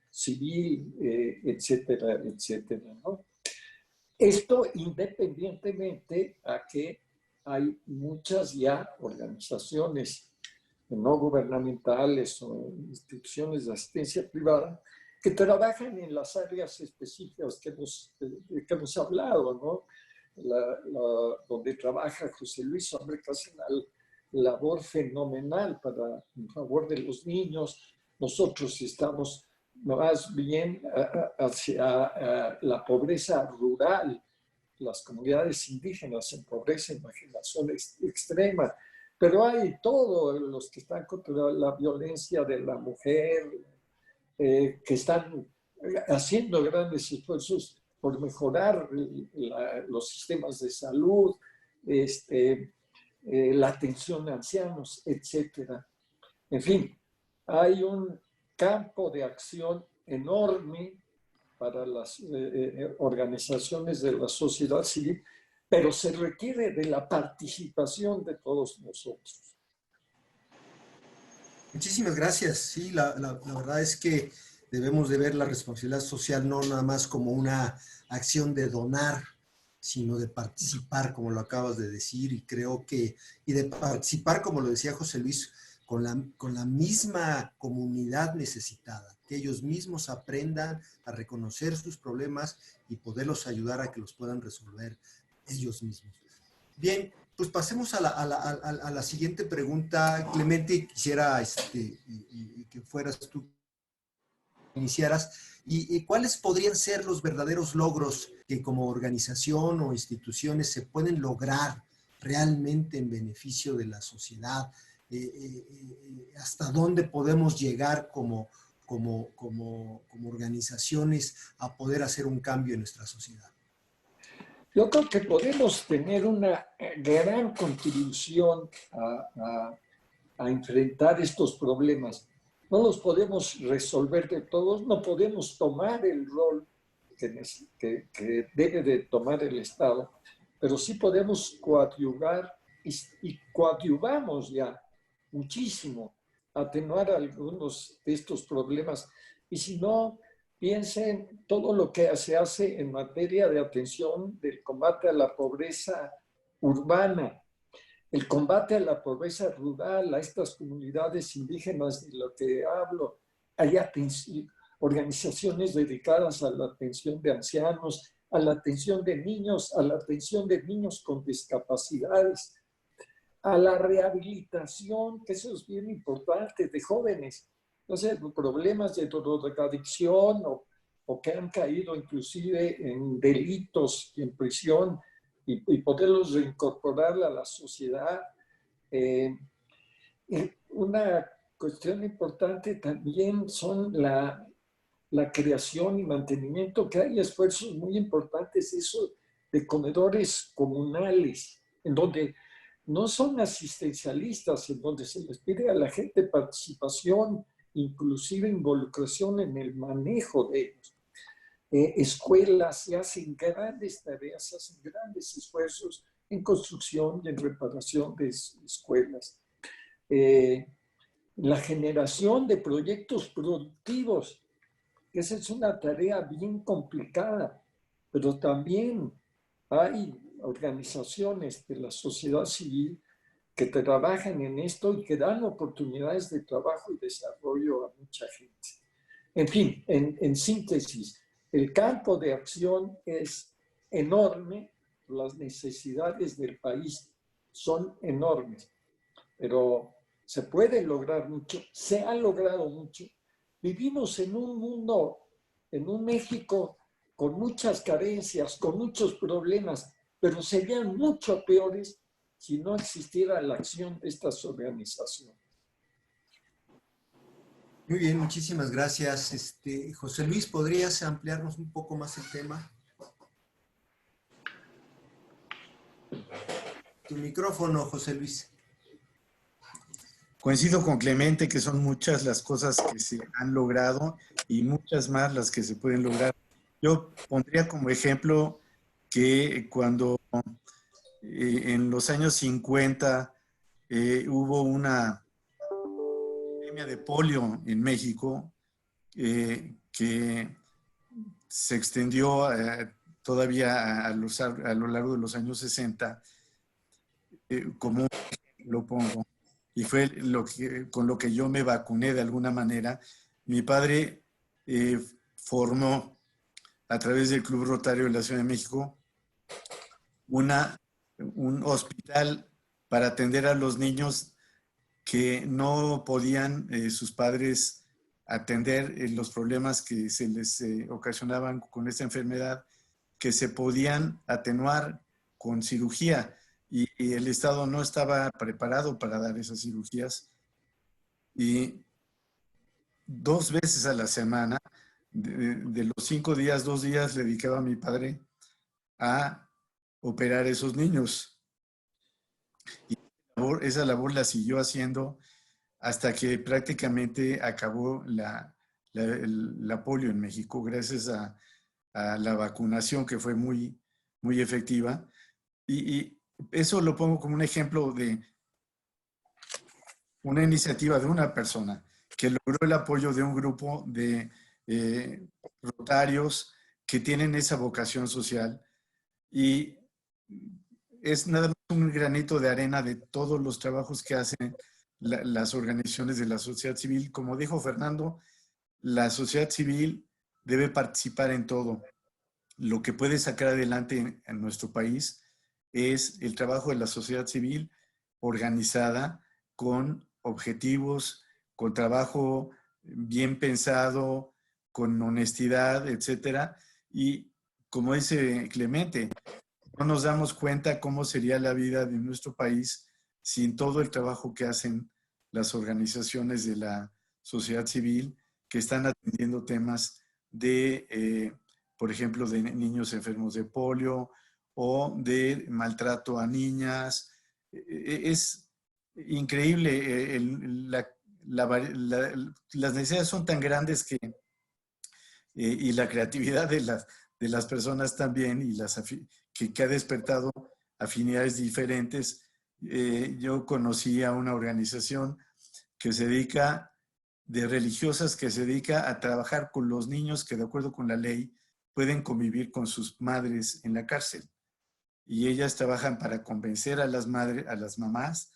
civil, etcétera, etcétera, ¿no? Esto independientemente a que hay muchas ya organizaciones no gubernamentales o instituciones de asistencia privada que trabajan en las áreas específicas que hemos hablado, ¿no? Donde trabaja José Luis, hombre, que hace una labor fenomenal en favor de los niños. Nosotros estamos más bien hacia la pobreza rural, las comunidades indígenas en pobreza y marginación extrema, pero hay todos los que están contra la violencia de la mujer, que están haciendo grandes esfuerzos por mejorar los sistemas de salud, la atención a ancianos, etcétera. En fin, hay un campo de acción enorme para las organizaciones de la sociedad civil, pero se requiere de la participación de todos nosotros. Muchísimas gracias. Sí, la verdad es que debemos de ver la responsabilidad social no nada más como una acción de donar, sino de participar, como lo acabas de decir, y de participar, como lo decía José Luis, con la misma comunidad necesitada, que ellos mismos aprendan a reconocer sus problemas y poderlos ayudar a que los puedan resolver ellos mismos. Bien, pues pasemos a la siguiente pregunta, Clemente. Quisiera que fueras tú, iniciaras. ¿Y cuáles podrían ser los verdaderos logros que como organización o instituciones se pueden lograr realmente en beneficio de la sociedad? ¿Hasta dónde podemos llegar como organizaciones a poder hacer un cambio en nuestra sociedad? Yo creo que podemos tener una gran contribución a enfrentar estos problemas. No los podemos resolver de todos, no podemos tomar el rol que debe de tomar el Estado, pero sí podemos coadyuvar y coadyuvamos ya muchísimo a atenuar algunos de estos problemas. Y si no, piensen todo lo que se hace en materia de atención del combate a la pobreza urbana, el combate a la pobreza rural, a estas comunidades indígenas de lo que hablo. Hay organizaciones dedicadas a la atención de ancianos, a la atención de niños, a la atención de niños con discapacidades, a la rehabilitación, que eso es bien importante, de jóvenes. Entonces, problemas de drogadicción o que han caído inclusive en delitos y en prisión y poderlos reincorporar a la sociedad. Una cuestión importante también son la creación y mantenimiento, que hay esfuerzos muy importantes, eso de comedores comunales, en donde no son asistencialistas, en donde se les pide a la gente participación, inclusive involucración en el manejo de ellos. Escuelas se hacen grandes tareas, se hacen grandes esfuerzos en construcción y en reparación de escuelas. La generación de proyectos productivos, esa es una tarea bien complicada, pero también hay organizaciones de la sociedad civil que trabajan en esto y que dan oportunidades de trabajo y desarrollo a mucha gente. En fin, en síntesis, el campo de acción es enorme, las necesidades del país son enormes, pero se puede lograr mucho, se ha logrado mucho. Vivimos en un mundo, en un México con muchas carencias, con muchos problemas, pero serían mucho peores si no existiera la acción de estas organizaciones. Muy bien, muchísimas gracias. José Luis, ¿podrías ampliarnos un poco más el tema? Tu micrófono, José Luis. Coincido con Clemente que son muchas las cosas que se han logrado y muchas más las que se pueden lograr. Yo pondría como ejemplo que cuando en los años 50 hubo una epidemia de polio en México que se extendió todavía a lo largo de los años 60, como lo pongo, y fue con lo que yo me vacuné de alguna manera. Mi padre formó a través del Club Rotario de la Ciudad de México un hospital para atender a los niños que no podían sus padres atender los problemas que se les ocasionaban con esta enfermedad, que se podían atenuar con cirugía, y el Estado no estaba preparado para dar esas cirugías. Y 2 veces a la semana, de los 5 días, 2 días le dedicaba a mi padre a operar a esos niños. Y esa labor la siguió haciendo hasta que prácticamente acabó la polio en México, gracias a la vacunación que fue muy, muy efectiva. Y eso lo pongo como un ejemplo de una iniciativa de una persona que logró el apoyo de un grupo de rotarios que tienen esa vocación social, y es nada más un granito de arena de todos los trabajos que hacen las organizaciones de la sociedad civil. Como dijo Fernando, la sociedad civil debe participar en todo. Lo que puede sacar adelante en nuestro país es el trabajo de la sociedad civil organizada, con objetivos, con trabajo bien pensado, con honestidad, etcétera. Y como dice Clemente, no nos damos cuenta cómo sería la vida de nuestro país sin todo el trabajo que hacen las organizaciones de la sociedad civil que están atendiendo temas de, por ejemplo, de niños enfermos de polio o de maltrato a niñas. Es increíble, las necesidades son tan grandes y la creatividad de las personas también, y que ha despertado afinidades diferentes. Yo conocí a una organización que se dedica, de religiosas, que se dedica a trabajar con los niños que de acuerdo con la ley pueden convivir con sus madres en la cárcel. Y ellas trabajan para convencer a las mamás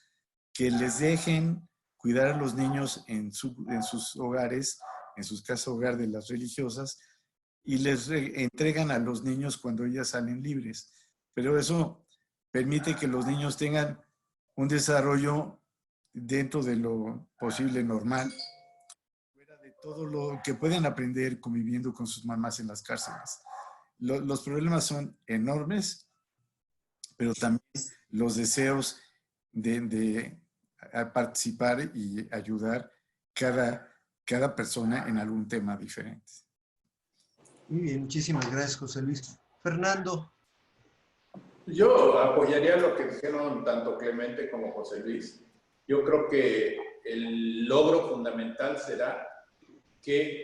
que les dejen cuidar a los niños en sus hogares, en sus casas hogar de las religiosas, y les entregan a los niños cuando ellas salen libres. Pero eso permite que los niños tengan un desarrollo dentro de lo posible normal, fuera de todo lo que pueden aprender conviviendo con sus mamás en las cárceles. Los problemas son enormes, pero también los deseos de participar y ayudar cada persona en algún tema diferente. Muy bien, muchísimas gracias, José Luis. Fernando. Yo apoyaría lo que dijeron tanto Clemente como José Luis. Yo creo que el logro fundamental será que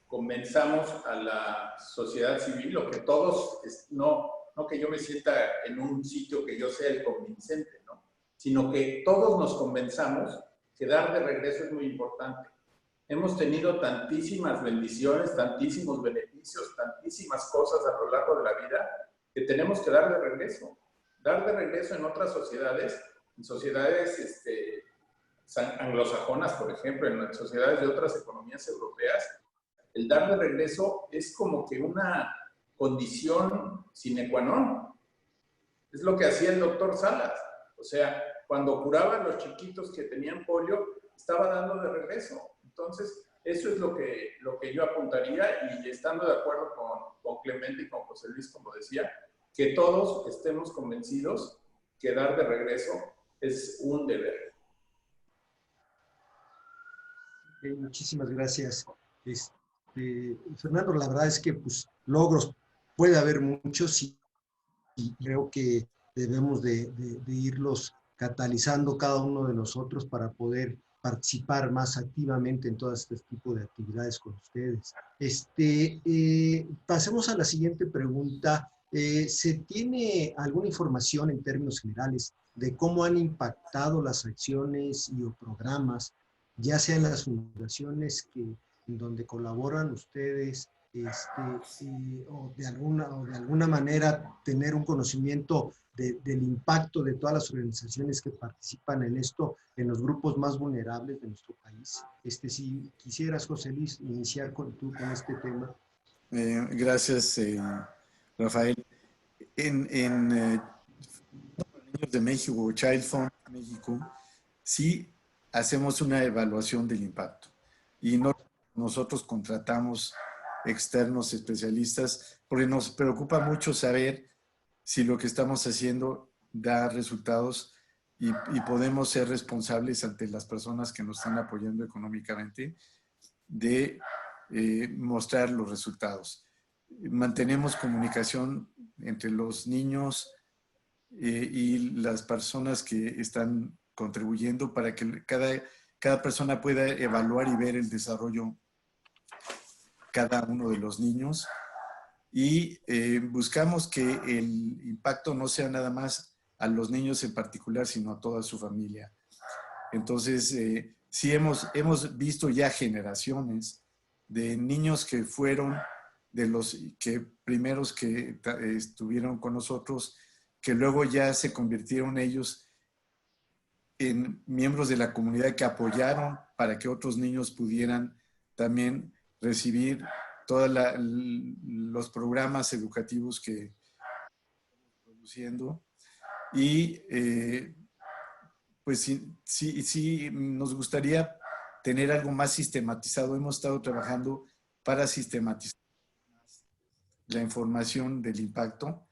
convenzamos a la sociedad civil, o que todos, no que yo me sienta en un sitio que yo sea el convincente, ¿no? Sino que todos nos convenzamos que dar de regreso es muy importante. Hemos tenido tantísimas bendiciones, tantísimos beneficios, tantísimas cosas a lo largo de la vida, que tenemos que dar de regreso. Dar de regreso en otras sociedades, en sociedades anglosajonas, por ejemplo, en sociedades de otras economías europeas, el dar de regreso es como que una condición sine qua non. Es lo que hacía el doctor Salas. O sea, cuando curaba a los chiquitos que tenían polio, estaba dando de regreso. Entonces, eso es lo que yo apuntaría, y estando de acuerdo con Clemente y con José Luis, como decía, que todos estemos convencidos que dar de regreso es un deber. Muchísimas gracias. Fernando, la verdad es que pues, logros puede haber muchos, y creo que debemos de irlos catalizando cada uno de nosotros para poder participar más activamente en todo este tipo de actividades con ustedes. Pasemos a la siguiente pregunta. ¿Se tiene alguna información en términos generales de cómo han impactado las acciones y o programas, ya sean las fundaciones en donde colaboran ustedes, o de alguna manera tener un conocimiento del impacto de todas las organizaciones que participan en esto, en los grupos más vulnerables de nuestro país? Si quisieras, José Luis, iniciar con este tema. Gracias, Rafael. En Niños de México, Child Fund México, sí hacemos una evaluación del impacto y nosotros contratamos externos especialistas porque nos preocupa mucho saber si lo que estamos haciendo da resultados y podemos ser responsables ante las personas que nos están apoyando económicamente de mostrar los resultados. Mantenemos comunicación entre los niños y las personas que están contribuyendo para que cada persona pueda evaluar y ver el desarrollo cada uno de los niños. Y buscamos que el impacto no sea nada más a los niños en particular, sino a toda su familia. Entonces, sí hemos visto ya generaciones de niños que fueron de los primeros que estuvieron con nosotros, que luego ya se convirtieron ellos en miembros de la comunidad que apoyaron para que otros niños pudieran también recibir todos los programas educativos que estamos produciendo. Y pues sí, nos gustaría tener algo más sistematizado. Hemos estado trabajando para sistematizar la información del impacto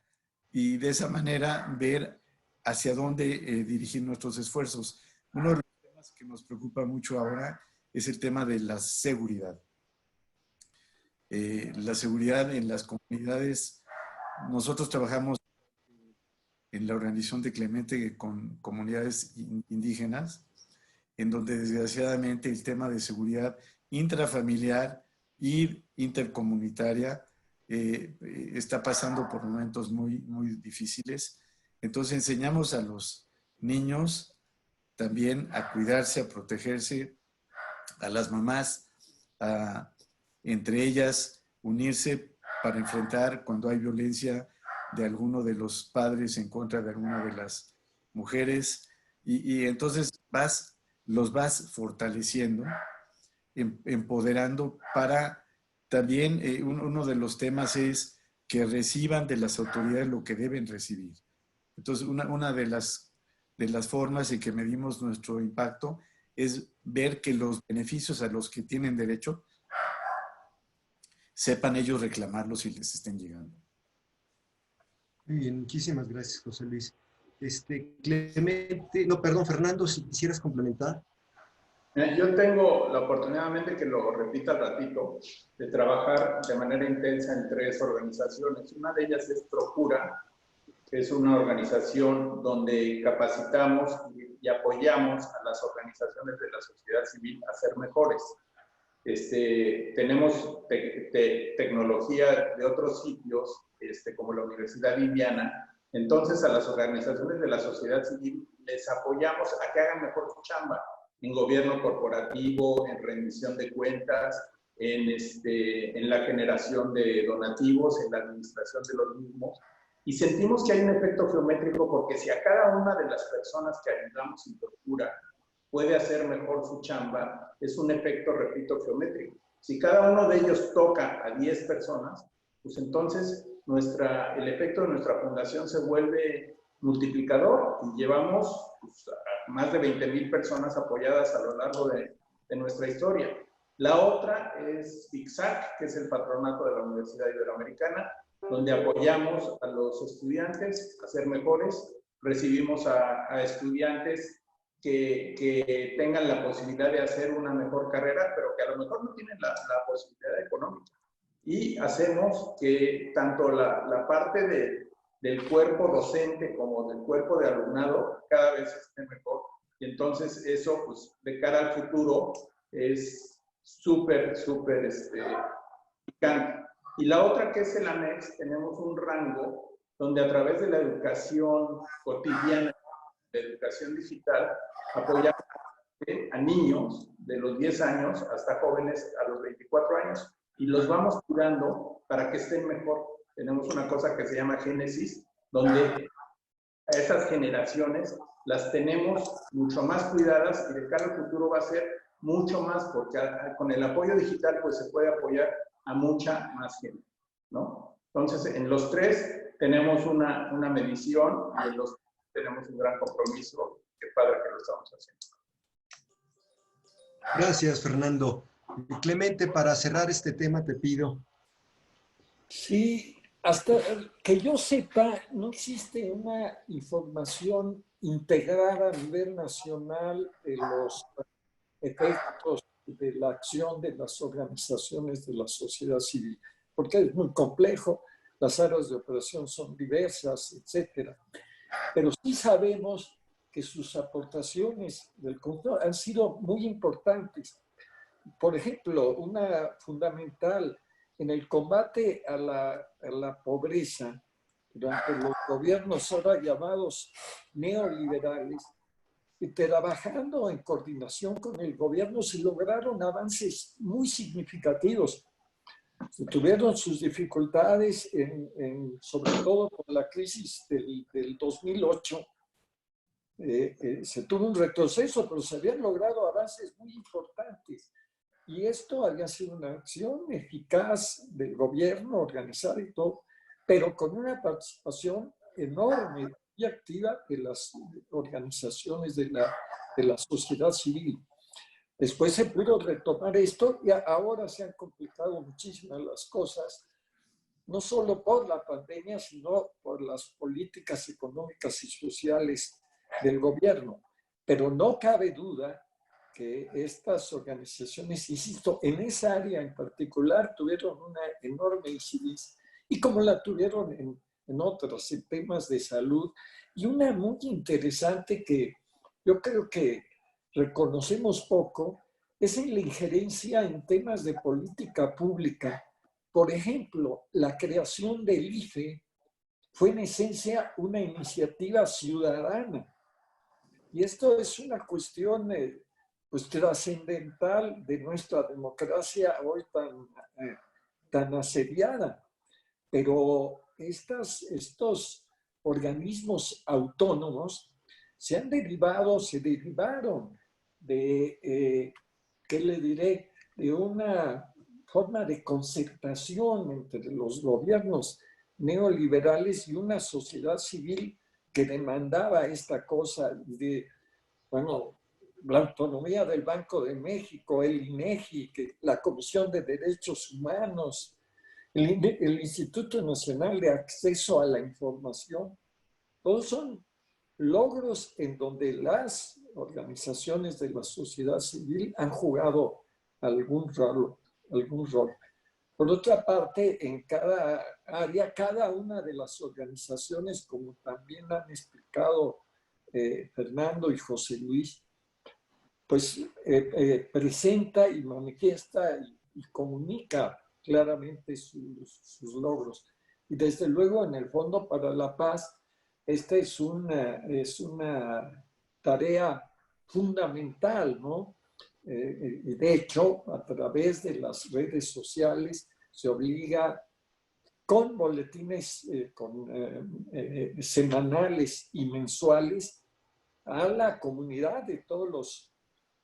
y de esa manera ver hacia dónde dirigir nuestros esfuerzos. Uno de los temas que nos preocupa mucho ahora es el tema de la seguridad. La seguridad en las comunidades. Nosotros trabajamos en la organización de Clemente con comunidades indígenas, en donde desgraciadamente el tema de seguridad intrafamiliar y intercomunitaria está pasando por momentos muy, muy difíciles. Entonces enseñamos a los niños también a cuidarse, a protegerse, a las mamás, entre ellas unirse para enfrentar cuando hay violencia de alguno de los padres en contra de alguna de las mujeres. Y entonces los vas fortaleciendo, empoderando para también, uno de los temas es que reciban de las autoridades lo que deben recibir. Entonces, una de las formas en que medimos nuestro impacto es ver que los beneficios a los que tienen derecho sepan ellos reclamarlos y les estén llegando. Muy bien, muchísimas gracias, José Luis. Fernando, si quisieras complementar. Yo tengo la oportunidad, que lo repita al ratito, de trabajar de manera intensa en 3 organizaciones. Una de ellas es Procura, que es una organización donde capacitamos y apoyamos a las organizaciones de la sociedad civil a ser mejores. Tenemos tecnología de otros sitios, como la Universidad Indiana. Entonces, a las organizaciones de la sociedad civil les apoyamos a que hagan mejor su chamba en gobierno corporativo, en rendición de cuentas, en la generación de donativos, en la administración de los mismos. Y sentimos que hay un efecto geométrico porque si a cada una de las personas que ayudamos en Procura puede hacer mejor su chamba, es un efecto, repito, geométrico. Si cada uno de ellos toca a 10 personas, pues entonces el efecto de nuestra fundación se vuelve multiplicador y llevamos pues, a más de 20,000 personas apoyadas a lo largo de nuestra historia. La otra es ICSAC, que es el patronato de la Universidad Iberoamericana, donde apoyamos a los estudiantes a ser mejores. Recibimos a estudiantes que tengan la posibilidad de hacer una mejor carrera, pero que a lo mejor no tienen la posibilidad económica. Y hacemos que tanto la parte del cuerpo docente como del cuerpo de alumnado cada vez esté mejor. Y entonces eso, pues, de cara al futuro es súper picante. Y la otra, que es el ANEX, tenemos un rango donde a través de la educación cotidiana, de educación digital, apoyamos a niños de los 10 años hasta jóvenes a los 24 años y los vamos cuidando para que estén mejor. Tenemos una cosa que se llama Génesis, donde a esas generaciones las tenemos mucho más cuidadas y de cara al futuro va a ser mucho más, porque con el apoyo digital pues se puede apoyar a mucha más gente, ¿no? Entonces, en los tres tenemos una medición y en los tres tenemos un gran compromiso. Qué padre que lo estamos haciendo. Gracias, Fernando. Clemente, para cerrar este tema te pido. Sí, hasta que yo sepa, no existe una información integrada a nivel nacional de los efectos de la acción de las organizaciones de la sociedad civil, porque es muy complejo, las áreas de operación son diversas, etcétera. Pero sí sabemos que sus aportaciones del control han sido muy importantes. Por ejemplo, una fundamental en el combate a la pobreza durante los gobiernos ahora llamados neoliberales, y trabajando en coordinación con el gobierno se lograron avances muy significativos. Se tuvieron sus dificultades, sobre todo con la crisis del 2008. Se tuvo un retroceso, pero se habían logrado avances muy importantes. Y esto había sido una acción eficaz del gobierno, organizada y todo, pero con una participación enorme y activa de las organizaciones de la sociedad civil. Después se pudo retomar esto y ahora se han complicado muchísimas las cosas, no solo por la pandemia, sino por las políticas económicas y sociales del gobierno. Pero no cabe duda que estas organizaciones, insisto, en esa área en particular tuvieron una enorme incidencia, y como la tuvieron en otros, en temas de salud, y una muy interesante que yo creo que reconocemos poco, es en la injerencia en temas de política pública. Por ejemplo, la creación del IFE fue en esencia una iniciativa ciudadana. Y esto es una cuestión pues, trascendental de nuestra democracia hoy tan asediada. Pero estos organismos autónomos se derivaron de, ¿qué le diré?, de una forma de concertación entre los gobiernos neoliberales y una sociedad civil que demandaba esta cosa de, bueno, la autonomía del Banco de México, el INEGI, la Comisión de Derechos Humanos, el Instituto Nacional de Acceso a la Información. Todos son logros en donde las organizaciones de la sociedad civil han jugado algún rol. Por otra parte, en cada área, cada una de las organizaciones, como también han explicado Fernando y José Luis, pues presenta y manifiesta y comunica claramente sus logros. Y desde luego, en el Fondo para la Paz, esta es una tarea fundamental, ¿no? De hecho, a través de las redes sociales se obliga con boletines semanales y mensuales a la comunidad de todos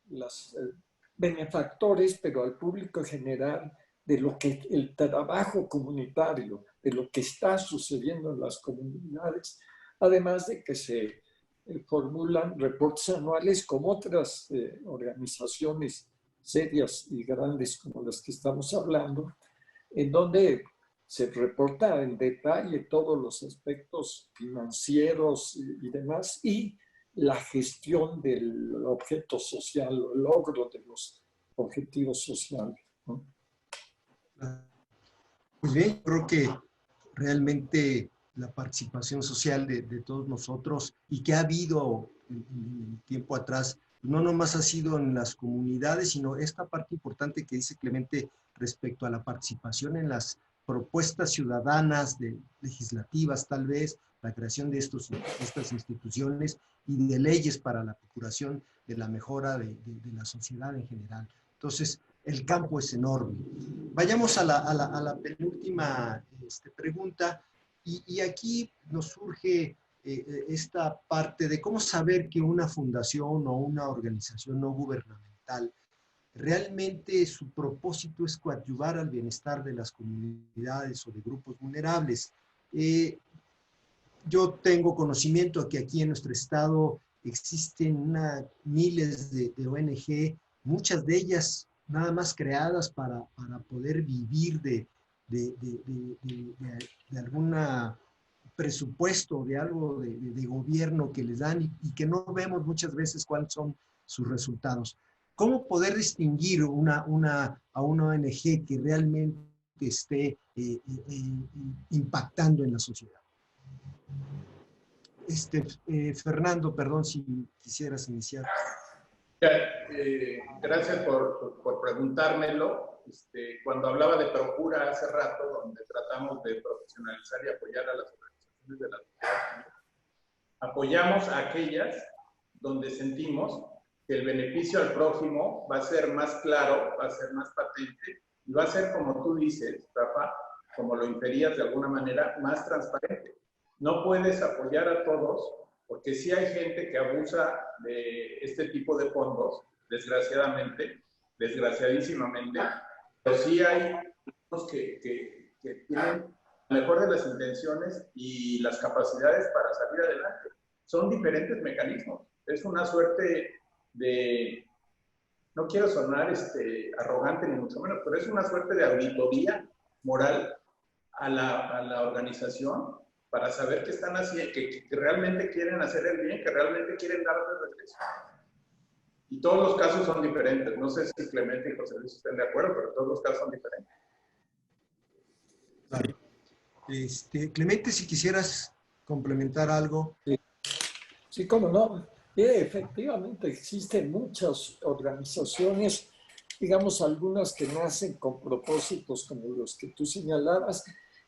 los benefactores, pero al público en general, de lo que el trabajo comunitario, de lo que está sucediendo en las comunidades, además de que se formulan reportes anuales como otras organizaciones serias y grandes como las que estamos hablando, en donde se reporta en detalle todos los aspectos financieros y demás, y la gestión del objeto social, el logro de los objetivos sociales, ¿no? Muy bien, creo que realmente la participación social de todos nosotros y que ha habido en tiempo atrás, no nomás ha sido en las comunidades, sino esta parte importante que dice Clemente respecto a la participación en las propuestas ciudadanas, legislativas tal vez, la creación de estas instituciones y de leyes para la procuración de la mejora de la sociedad en general. Entonces, el campo es enorme. Vayamos a la penúltima pregunta, y aquí nos surge esta parte de cómo saber que una fundación o una organización no gubernamental realmente su propósito es coadyuvar al bienestar de las comunidades o de grupos vulnerables. Yo tengo conocimiento que aquí en nuestro estado existen miles de ONG, muchas de ellas nada más creadas para poder vivir de algún presupuesto, de algo de gobierno que les dan y que no vemos muchas veces cuáles son sus resultados. ¿Cómo poder distinguir a una ONG que realmente esté impactando en la sociedad? Fernando, perdón si quisieras iniciar. Gracias por preguntármelo. Cuando hablaba de Procura hace rato, donde tratamos de profesionalizar y apoyar a las organizaciones de la sociedad, apoyamos a aquellas donde sentimos que el beneficio al prójimo va a ser más claro, va a ser más patente y va a ser, como tú dices, Rafa, como lo inferías de alguna manera, más transparente. No puedes apoyar a todos porque sí hay gente que abusa de este tipo de fondos, desgraciadísimamente, pero sí hay unos que tienen la mejor de las intenciones y las capacidades para salir adelante. Son diferentes mecanismos. Es una suerte de, no quiero sonar arrogante ni mucho menos, pero es una suerte de auditoría moral a la organización para saber que están haciendo, que realmente quieren hacer el bien, que realmente quieren dar de regreso. Y todos los casos son diferentes. No sé si Clemente y José Luis estén de acuerdo, pero todos los casos son diferentes. Claro. Clemente, si quisieras complementar algo. Sí, cómo no. Efectivamente, existen muchas organizaciones, digamos, algunas que nacen con propósitos como los que tú señalabas,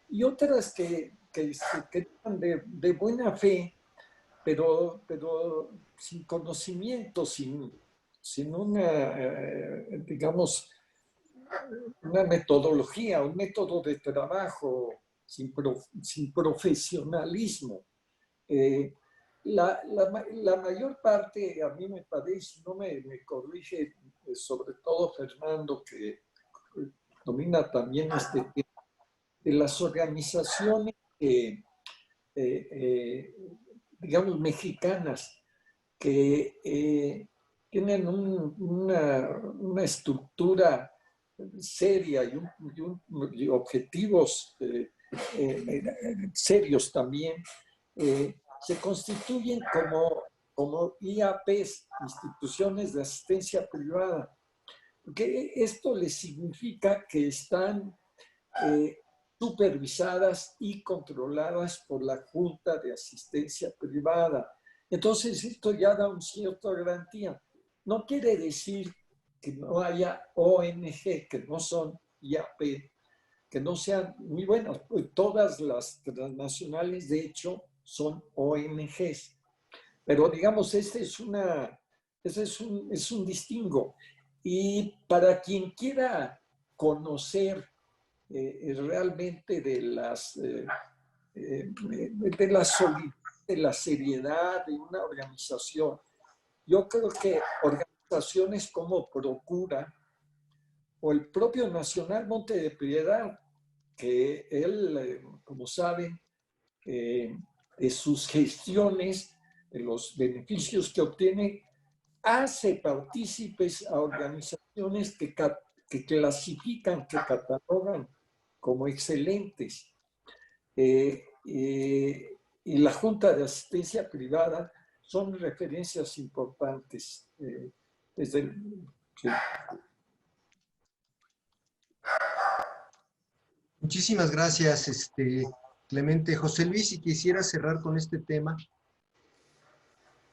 y otras que están de buena fe, pero sin conocimiento, sin una, digamos, una metodología, un método de trabajo, sin profesionalismo. La mayor parte, a mí me parece, no me corrige, sobre todo Fernando, que domina también este tema, de las organizaciones, digamos, mexicanas, que tienen una estructura seria y objetivos serios también, se constituyen como IAPs, instituciones de asistencia privada, porque esto les significa que están supervisadas y controladas por la Junta de Asistencia Privada. Entonces, esto ya da una cierta garantía. No quiere decir que no haya ONG, que no son IAP, que no sean muy buenas. Pues todas las transnacionales, de hecho, son ONGs. Pero, digamos, este es un distingo. Y para quien quiera conocer realmente de la seriedad de una organización, yo creo que organizaciones como Procura o el propio Nacional Monte de Piedad, que él, como saben, de sus gestiones, de los beneficios que obtiene, hace partícipes a organizaciones que clasifican, que catalogan como excelentes. Y la Junta de Asistencia Privada son referencias importantes. Sí. Muchísimas gracias, Clemente. José Luis, si quisiera cerrar con este tema.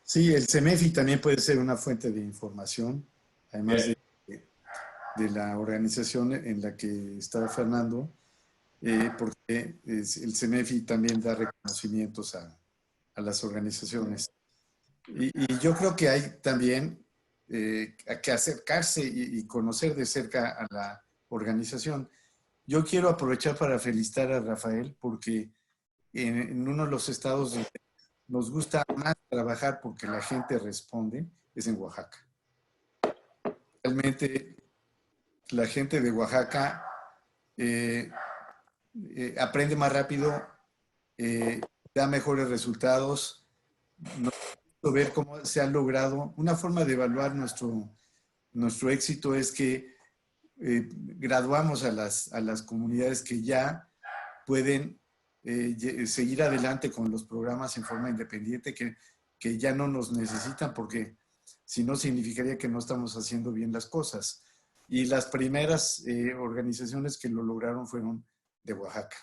Sí, el CEMEFI también puede ser una fuente de información, además de la organización en la que está Fernando, porque el CEMEFI también da reconocimientos a las organizaciones. Y yo creo que hay también que acercarse y conocer de cerca a la organización. Yo quiero aprovechar para felicitar a Rafael porque en uno de los estados donde nos gusta más trabajar porque la gente responde es en Oaxaca. Realmente la gente de Oaxaca aprende más rápido, da mejores resultados. Nos gusta ver cómo se ha logrado. Una forma de evaluar nuestro éxito es que graduamos a las comunidades que ya pueden seguir adelante con los programas en forma independiente, que ya no nos necesitan porque si no significaría que no estamos haciendo bien las cosas. Y las primeras organizaciones que lo lograron fueron de Oaxaca.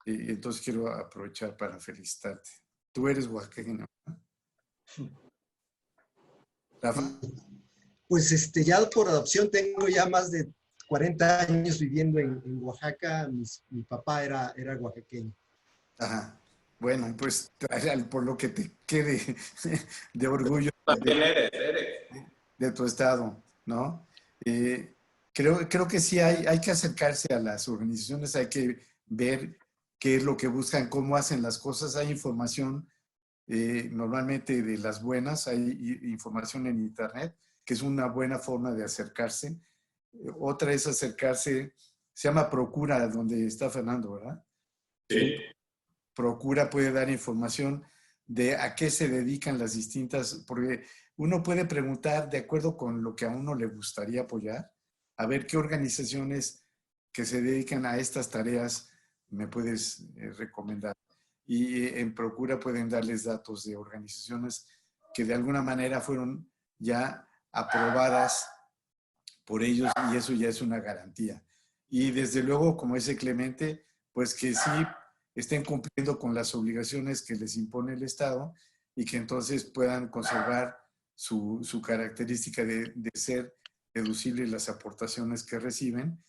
Entonces quiero aprovechar para felicitarte. Tú eres oaxaqueño, ¿no? Rafa. Pues ya por adopción tengo ya más de 40 años viviendo en Oaxaca. Mi papá era oaxaqueño. Ajá. Bueno, pues por lo que te quede de orgullo de tu estado, ¿no? Creo que sí hay que acercarse a las organizaciones, hay que ver qué es lo que buscan, cómo hacen las cosas. Hay información normalmente de las buenas, hay información en internet, que es una buena forma de acercarse. Otra es acercarse, se llama Procura, donde está Fernando, ¿verdad? Sí. Procura puede dar información de a qué se dedican las distintas, porque uno puede preguntar de acuerdo con lo que a uno le gustaría apoyar, a ver qué organizaciones que se dedican a estas tareas me puedes recomendar. Y en Procura pueden darles datos de organizaciones que de alguna manera fueron ya aprobadas por ellos y eso ya es una garantía. Y desde luego, como dice Clemente, pues que sí estén cumpliendo con las obligaciones que les impone el Estado y que entonces puedan conservar su característica de ser deducibles las aportaciones que reciben.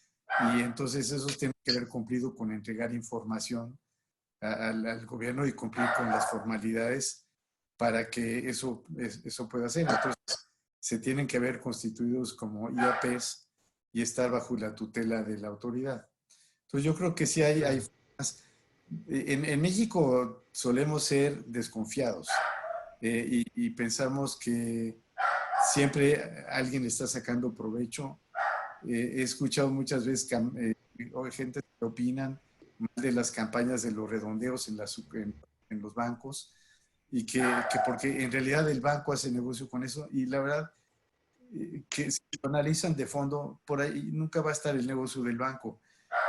Y entonces esos tienen que haber cumplido con entregar información al gobierno y cumplir con las formalidades para que eso pueda ser. Entonces, se tienen que ver constituidos como IAPs y estar bajo la tutela de la autoridad. Entonces, yo creo que sí hay formas. En México solemos ser desconfiados y pensamos que siempre alguien está sacando provecho. He escuchado muchas veces gente que opinan mal de las campañas de los redondeos en los bancos y que porque en realidad el banco hace negocio con eso y la verdad que si lo analizan de fondo, por ahí nunca va a estar el negocio del banco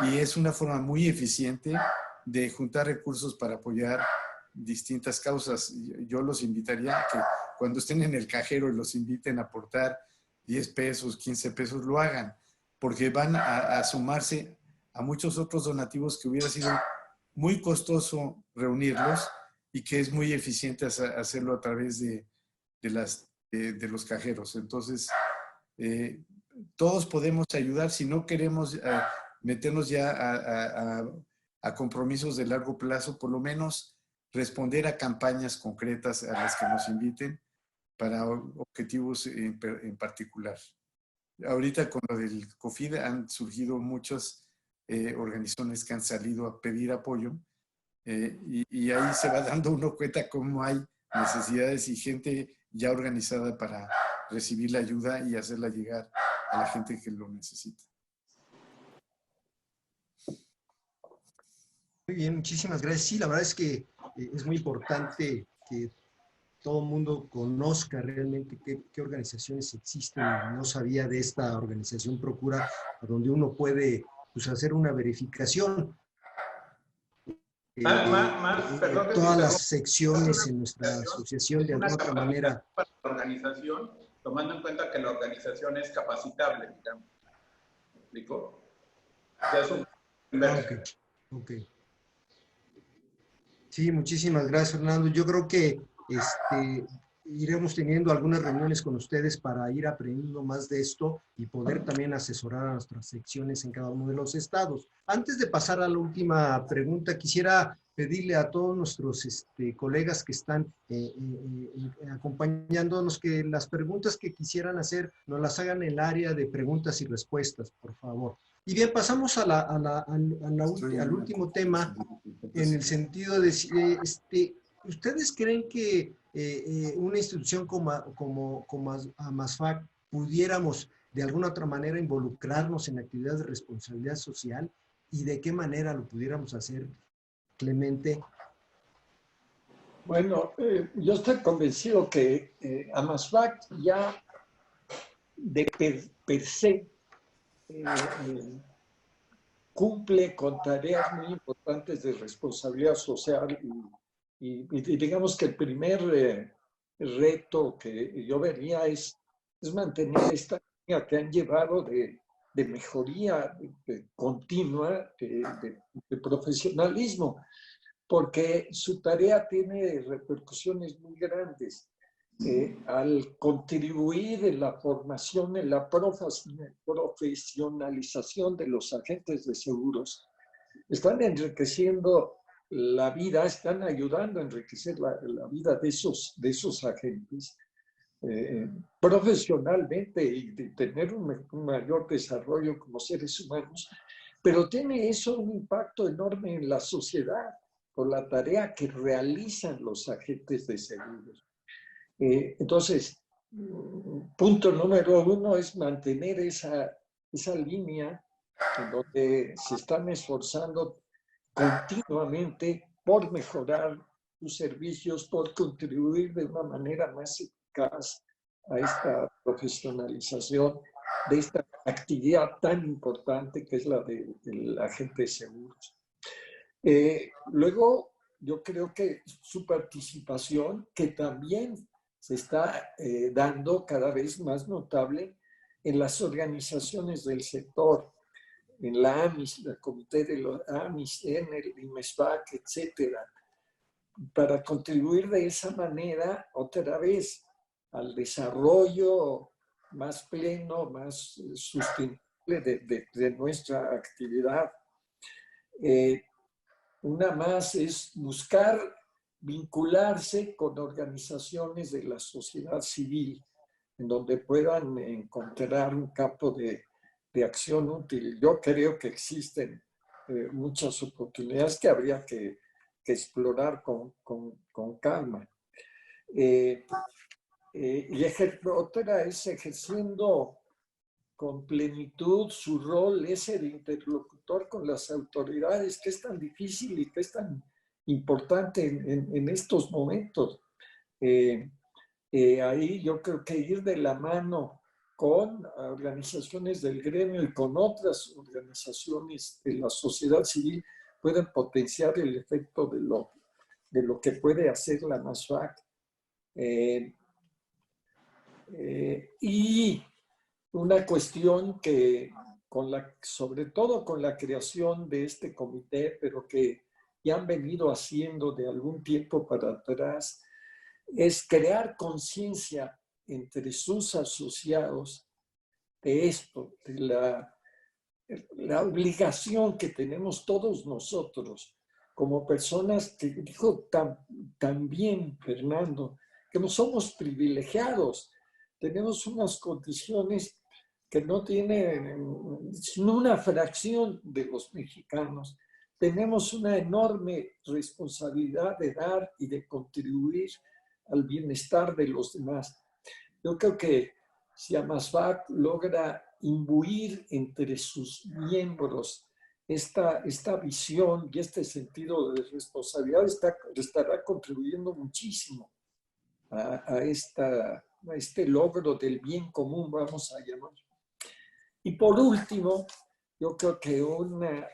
y es una forma muy eficiente de juntar recursos para apoyar distintas causas. Yo los invitaría a que cuando estén en el cajero los inviten a aportar 10 pesos, 15 pesos, lo hagan, porque van a sumarse a muchos otros donativos que hubiera sido muy costoso reunirlos y que es muy eficiente hacerlo a través de los cajeros. Entonces, todos podemos ayudar si no queremos meternos ya a compromisos de largo plazo, por lo menos responder a campañas concretas a las que nos inviten para objetivos en particular. Ahorita con lo del COVID han surgido muchas organizaciones que han salido a pedir apoyo y ahí se va dando uno cuenta cómo hay necesidades y gente ya organizada para recibir la ayuda y hacerla llegar a la gente que lo necesita. Muy bien, muchísimas gracias. Sí, la verdad es que es muy importante que todo el mundo conozca realmente qué organizaciones existen. No sabía de esta organización Procura, donde uno puede pues, hacer una verificación. Perdón, todas las secciones en nuestra asociación de alguna otra manera. Para la organización, tomando en cuenta que la organización es capacitable, digamos. ¿Me explico? O sea, es un Ok. Sí, muchísimas gracias, Fernando. Yo creo que iremos teniendo algunas reuniones con ustedes para ir aprendiendo más de esto y poder también asesorar a nuestras secciones en cada uno de los estados. Antes de pasar a la última pregunta, quisiera pedirle a todos nuestros colegas que están acompañándonos que las preguntas que quisieran hacer nos las hagan en el área de preguntas y respuestas, por favor. Y bien, pasamos al último tema, en el sentido de, ¿ustedes creen que una institución como AMASFAC pudiéramos de alguna otra manera involucrarnos en actividades de responsabilidad social? ¿Y de qué manera lo pudiéramos hacer, Clemente? Bueno, yo estoy convencido que AMASFAC ya de per se cumple con tareas muy importantes de responsabilidad social y digamos que el primer reto que yo vería es mantener esta línea que han llevado de mejoría continua, de profesionalismo, porque su tarea tiene repercusiones muy grandes. Al contribuir en la formación, en la profesionalización de los agentes de seguros, están enriqueciendo la vida, están ayudando a enriquecer la vida de esos agentes profesionalmente y de tener un mayor desarrollo como seres humanos, pero tiene eso un impacto enorme en la sociedad por la tarea que realizan los agentes de seguros. Entonces, punto número uno es mantener esa línea en donde se están esforzando continuamente por mejorar sus servicios, por contribuir de una manera más eficaz a esta profesionalización de esta actividad tan importante que es la del agente de seguros. Luego, yo creo que su participación, que también se está dando cada vez más notable en las organizaciones del sector, en la AMIS, el Comité de los AMIS, en el IMESVAC, etcétera, para contribuir de esa manera otra vez al desarrollo más pleno, más sustentable de nuestra actividad. Una más es buscar vincularse con organizaciones de la sociedad civil, en donde puedan encontrar un campo de acción útil. Yo creo que existen muchas oportunidades que habría que explorar con calma. Y otra es ejerciendo con plenitud su rol ese de interlocutor con las autoridades, que es tan difícil y que es tan importante en estos momentos. Ahí yo creo que ir de la mano con organizaciones del gremio y con otras organizaciones de la sociedad civil pueden potenciar el efecto de lo que puede hacer la AMASFAC. Y una cuestión que, sobre todo con la creación de este comité, pero que ya han venido haciendo de algún tiempo para atrás, es crear conciencia entre sus asociados de esto, de la obligación que tenemos todos nosotros como personas que dijo también Fernando, que no somos privilegiados, tenemos unas condiciones que no tienen una fracción de los mexicanos. Tenemos una enorme responsabilidad de dar y de contribuir al bienestar de los demás. Yo creo que si AMASFAC logra imbuir entre sus miembros esta visión y este sentido de responsabilidad, estará contribuyendo muchísimo a este logro del bien común, vamos a llamar. Y por último, yo creo que una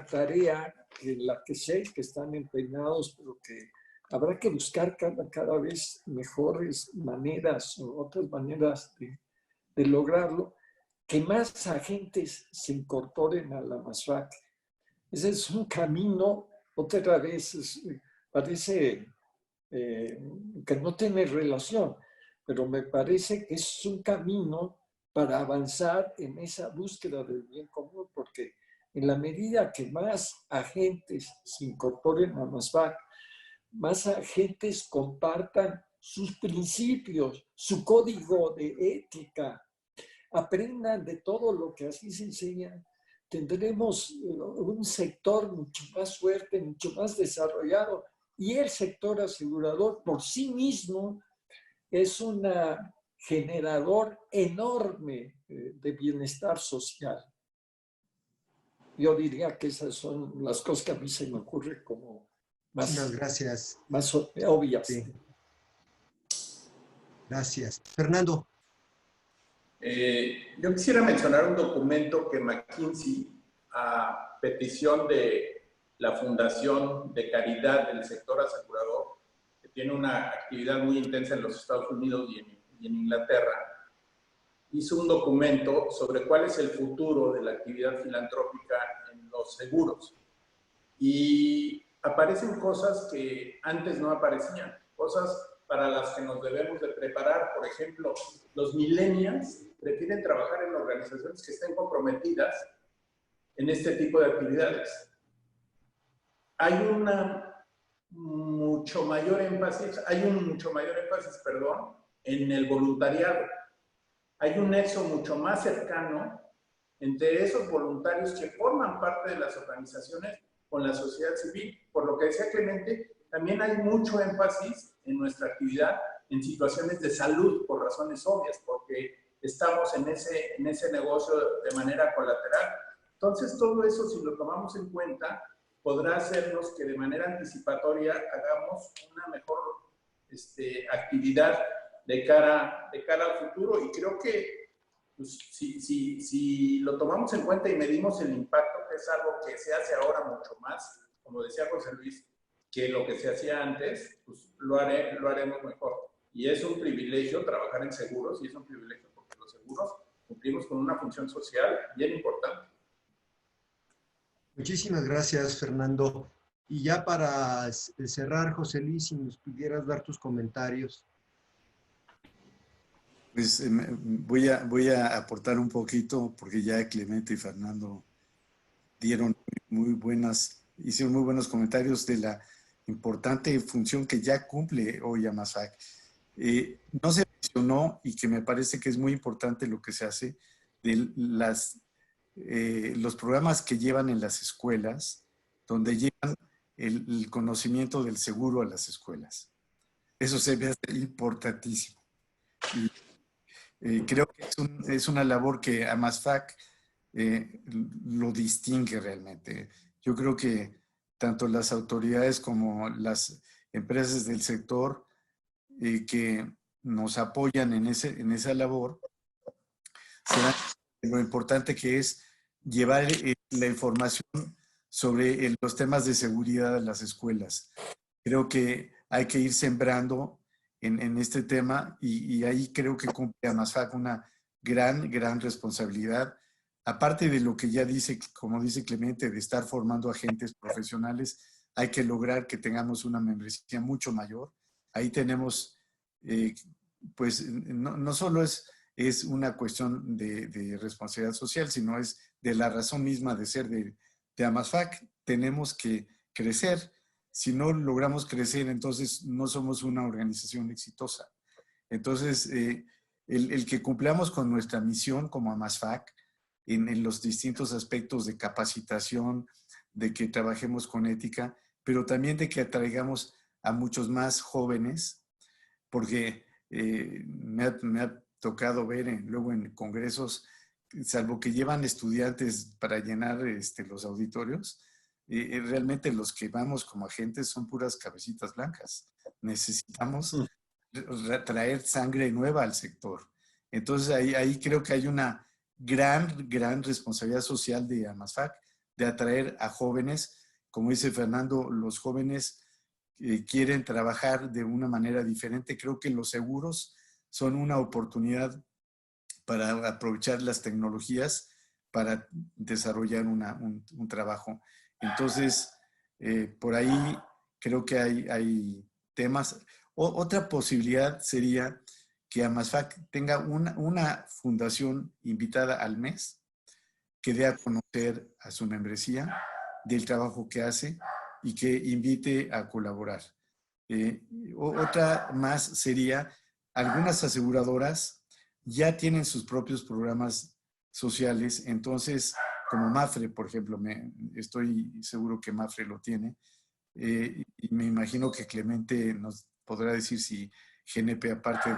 tarea en la que sé que están empeñados, pero que habrá que buscar cada vez mejores maneras o otras maneras de lograrlo, que más agentes se incorporen a la AMASFAC. Ese es un camino, otra vez, parece que no tiene relación, pero me parece que es un camino para avanzar en esa búsqueda del bien común, porque en la medida que más agentes se incorporen a MASFAC, más agentes compartan sus principios, su código de ética, aprendan de todo lo que así se enseña, tendremos un sector mucho más fuerte, mucho más desarrollado, y el sector asegurador por sí mismo es un generador enorme de bienestar social. Yo diría que esas son las cosas que a mí se me ocurren como Muchas gracias. más obvias. Sí. Gracias. Fernando. Yo quisiera mencionar un documento que McKinsey, a petición de la Fundación de Caridad del Sector Asegurador, que tiene una actividad muy intensa en los Estados Unidos y en Inglaterra, hizo un documento sobre cuál es el futuro de la actividad filantrópica en los seguros. Y aparecen cosas que antes no aparecían, cosas para las que nos debemos de preparar. Por ejemplo, los millennials prefieren trabajar en organizaciones que estén comprometidas en este tipo de actividades. Hay un mucho mayor énfasis, en el voluntariado. Hay un nexo mucho más cercano entre esos voluntarios que forman parte de las organizaciones con la sociedad civil. Por lo que decía Clemente, también hay mucho énfasis en nuestra actividad en situaciones de salud, por razones obvias, porque estamos en ese negocio de manera colateral. Entonces, todo eso, si lo tomamos en cuenta, podrá hacernos que de manera anticipatoria hagamos una mejor actividad de cara al futuro. Y creo que pues, si lo tomamos en cuenta y medimos el impacto, que es algo que se hace ahora mucho más, como decía José Luis, que lo que se hacía antes, pues lo haremos mejor. Y es un privilegio trabajar en seguros, y es un privilegio porque los seguros cumplimos con una función social bien importante. Muchísimas gracias, Fernando. Y ya para cerrar, José Luis, si nos pudieras dar tus comentarios. Pues voy a aportar un poquito, porque ya Clemente y Fernando hicieron muy buenos comentarios de la importante función que ya cumple hoy AMASFAC. No se mencionó, y que me parece que es muy importante lo que se hace, de los programas que llevan en las escuelas, donde llevan el conocimiento del seguro a las escuelas. Eso se ve importantísimo. Y creo que es una labor que AMASFAC lo distingue realmente. Yo creo que tanto las autoridades como las empresas del sector que nos apoyan en esa labor, serán lo importante que es llevar la información sobre los temas de seguridad a las escuelas. Creo que hay que ir sembrando en este tema, y ahí creo que cumple AMASFAC una gran responsabilidad. Aparte de lo que ya dice, como dice Clemente, de estar formando agentes profesionales, hay que lograr que tengamos una membresía mucho mayor. Ahí tenemos, pues no solo es una cuestión de responsabilidad social, sino es de la razón misma de ser de AMASFAC. Tenemos que crecer. Si no logramos crecer, entonces no somos una organización exitosa. Entonces, el que cumplamos con nuestra misión como AMASFAC en los distintos aspectos de capacitación, de que trabajemos con ética, pero también de que atraigamos a muchos más jóvenes, porque me ha tocado ver luego en congresos, salvo que llevan estudiantes para llenar los auditorios, realmente los que vamos como agentes son puras cabecitas blancas. Necesitamos traer sangre nueva al sector. Entonces ahí creo que hay una gran responsabilidad social de AMASFAC de atraer a jóvenes. Como dice Fernando, los jóvenes quieren trabajar de una manera diferente. Creo que los seguros son una oportunidad para aprovechar las tecnologías para desarrollar un trabajo. Entonces, por ahí creo que hay temas. Otra posibilidad sería que AMASFAC tenga una fundación invitada al mes que dé a conocer a su membresía del trabajo que hace y que invite a colaborar. Otra más sería, algunas aseguradoras ya tienen sus propios programas sociales, entonces, como Mapfre, por ejemplo, estoy seguro que Mapfre lo tiene, y me imagino que Clemente nos podrá decir si GNP, aparte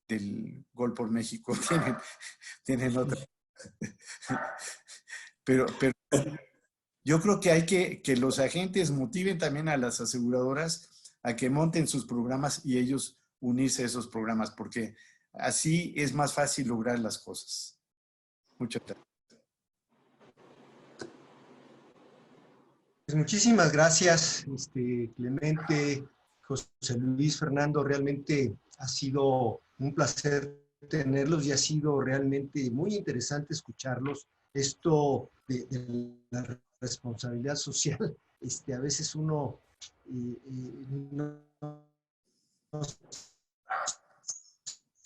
del Gol por México, tienen otra. Pero yo creo que hay que los agentes motiven también a las aseguradoras a que monten sus programas y ellos unirse a esos programas, porque así es más fácil lograr las cosas. Muchas gracias. Pues muchísimas gracias, Clemente, José Luis, Fernando. Realmente ha sido un placer tenerlos y ha sido realmente muy interesante escucharlos. Esto de la responsabilidad social, a veces uno no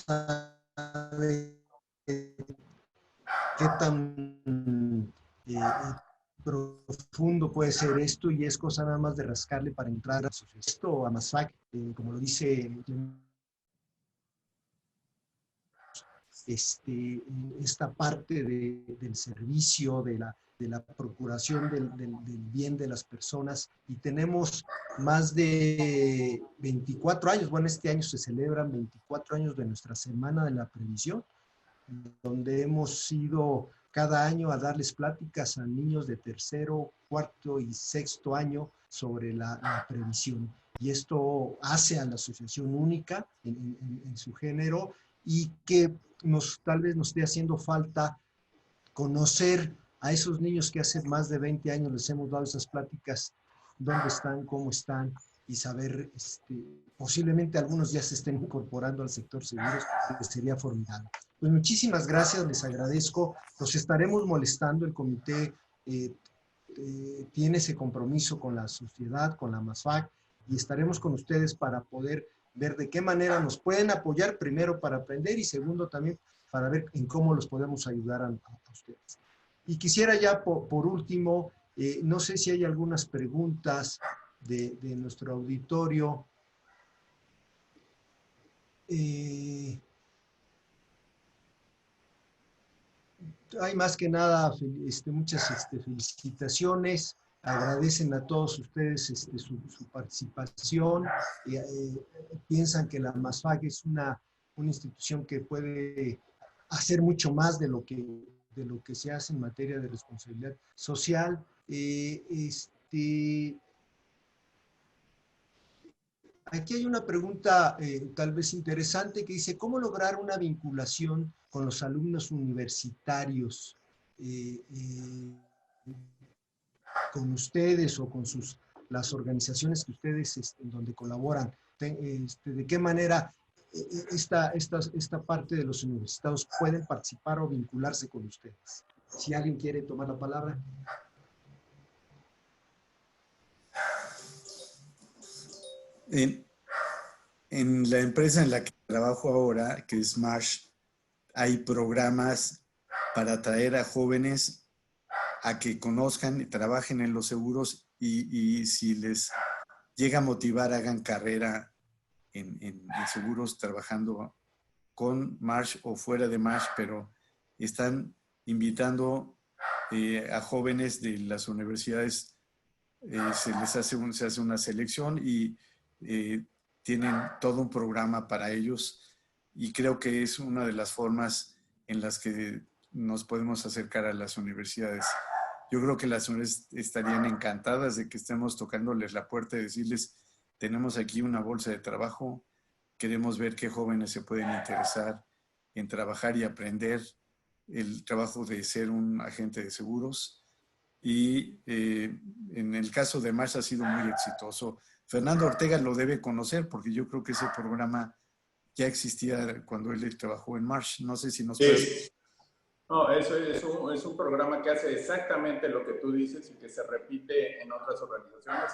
sabe qué tan profundo puede ser esto, y es cosa nada más de rascarle para entrar a esto, a AMASFAC, como lo dice esta parte del servicio, de la procuración del bien de las personas, y tenemos más de 24 años, bueno, este año se celebran 24 años de nuestra Semana de la Previsión, donde hemos ido cada año a darles pláticas a niños de tercero, cuarto y sexto año sobre la previsión. Y esto hace a la asociación única en su género, y que tal vez nos esté haciendo falta conocer a esos niños que hace más de 20 años les hemos dado esas pláticas, dónde están, cómo están, y saber, posiblemente algunos ya se estén incorporando al sector seguros, que sería formidable. Pues muchísimas gracias, les agradezco. Los estaremos molestando. El comité tiene ese compromiso con la sociedad, con la AMASFAC, y estaremos con ustedes para poder ver de qué manera nos pueden apoyar, primero para aprender y segundo también para ver en cómo los podemos ayudar a ustedes. Y quisiera ya por último, no sé si hay algunas preguntas de nuestro auditorio. Hay más que nada muchas felicitaciones, agradecen a todos ustedes su participación, piensan que la AMASFAC es una institución que puede hacer mucho más de lo que se hace en materia de responsabilidad social. Aquí hay una pregunta tal vez interesante que dice, ¿cómo lograr una vinculación con los alumnos universitarios con ustedes o con las organizaciones que ustedes en donde colaboran? ¿De qué manera esta parte de los universitarios pueden participar o vincularse con ustedes? Si alguien quiere tomar la palabra. En la empresa en la que trabajo ahora, que es Marsh, hay programas para atraer a jóvenes a que conozcan y trabajen en los seguros, y si les llega a motivar, hagan carrera en seguros trabajando con Marsh o fuera de Marsh, pero están invitando a jóvenes de las universidades, se hace una selección y tienen todo un programa para ellos, y creo que es una de las formas en las que nos podemos acercar a las universidades. Yo creo que las universidades estarían encantadas de que estemos tocándoles la puerta y decirles, tenemos aquí una bolsa de trabajo, queremos ver qué jóvenes se pueden interesar en trabajar y aprender el trabajo de ser un agente de seguros. Y en el caso de Marsh ha sido muy exitoso. Fernando Ortega lo debe conocer, porque yo creo que ese programa ya existía cuando él trabajó en Marsh. No sé si nos puede... No, eso es un programa que hace exactamente lo que tú dices y que se repite en otras organizaciones.